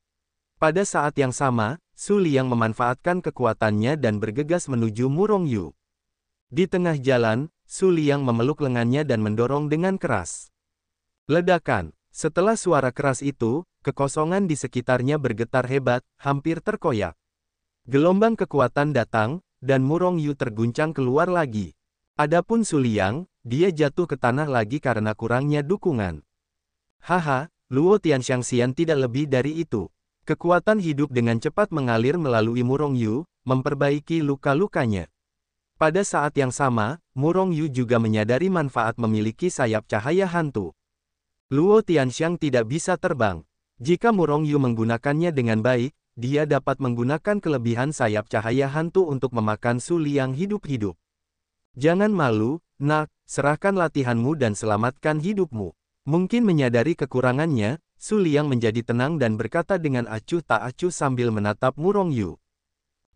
Pada saat yang sama, Su Liang memanfaatkan kekuatannya dan bergegas menuju Murong Yu. Di tengah jalan, Su Liang memeluk lengannya dan mendorong dengan keras. Ledakan. Setelah suara keras itu, kekosongan di sekitarnya bergetar hebat, hampir terkoyak. Gelombang kekuatan datang, dan Murong Yu terguncang keluar lagi. Adapun Su Liang, dia jatuh ke tanah lagi karena kurangnya dukungan. Haha, Luo Tianxiang tidak lebih dari itu. Kekuatan hidup dengan cepat mengalir melalui Murong Yu, memperbaiki luka-lukanya. Pada saat yang sama, Murong Yu juga menyadari manfaat memiliki sayap cahaya hantu. Luo Tianxiang tidak bisa terbang. Jika Murong Yu menggunakannya dengan baik, dia dapat menggunakan kelebihan sayap cahaya hantu untuk memakan Su Liang hidup-hidup. Jangan malu, nak, serahkan latihanmu dan selamatkan hidupmu. Mungkin menyadari kekurangannya, Su Liang menjadi tenang dan berkata dengan acuh tak acuh sambil menatap Murong Yu.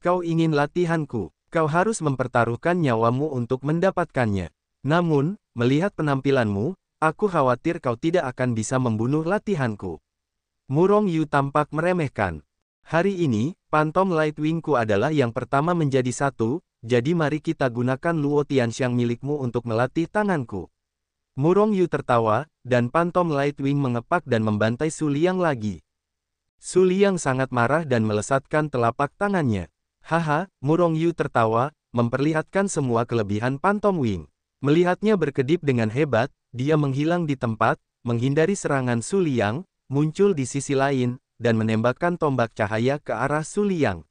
Kau ingin latihanku? Kau harus mempertaruhkan nyawamu untuk mendapatkannya. Namun, melihat penampilanmu, aku khawatir kau tidak akan bisa membunuh latihanku. Murong Yu tampak meremehkan. Hari ini, Phantom Lightwing-ku adalah yang pertama menjadi satu, jadi mari kita gunakan Luo Tianxiang milikmu untuk melatih tanganku. Murong Yu tertawa, dan pantom Lightwing mengepak dan membantai Su Liang lagi. Su Liang sangat marah dan melesatkan telapak tangannya. Haha, Murong Yu tertawa, memperlihatkan semua kelebihan pantom Wing. Melihatnya berkedip dengan hebat, dia menghilang di tempat, menghindari serangan Su Liang, muncul di sisi lain, dan menembakkan tombak cahaya ke arah Su Liang.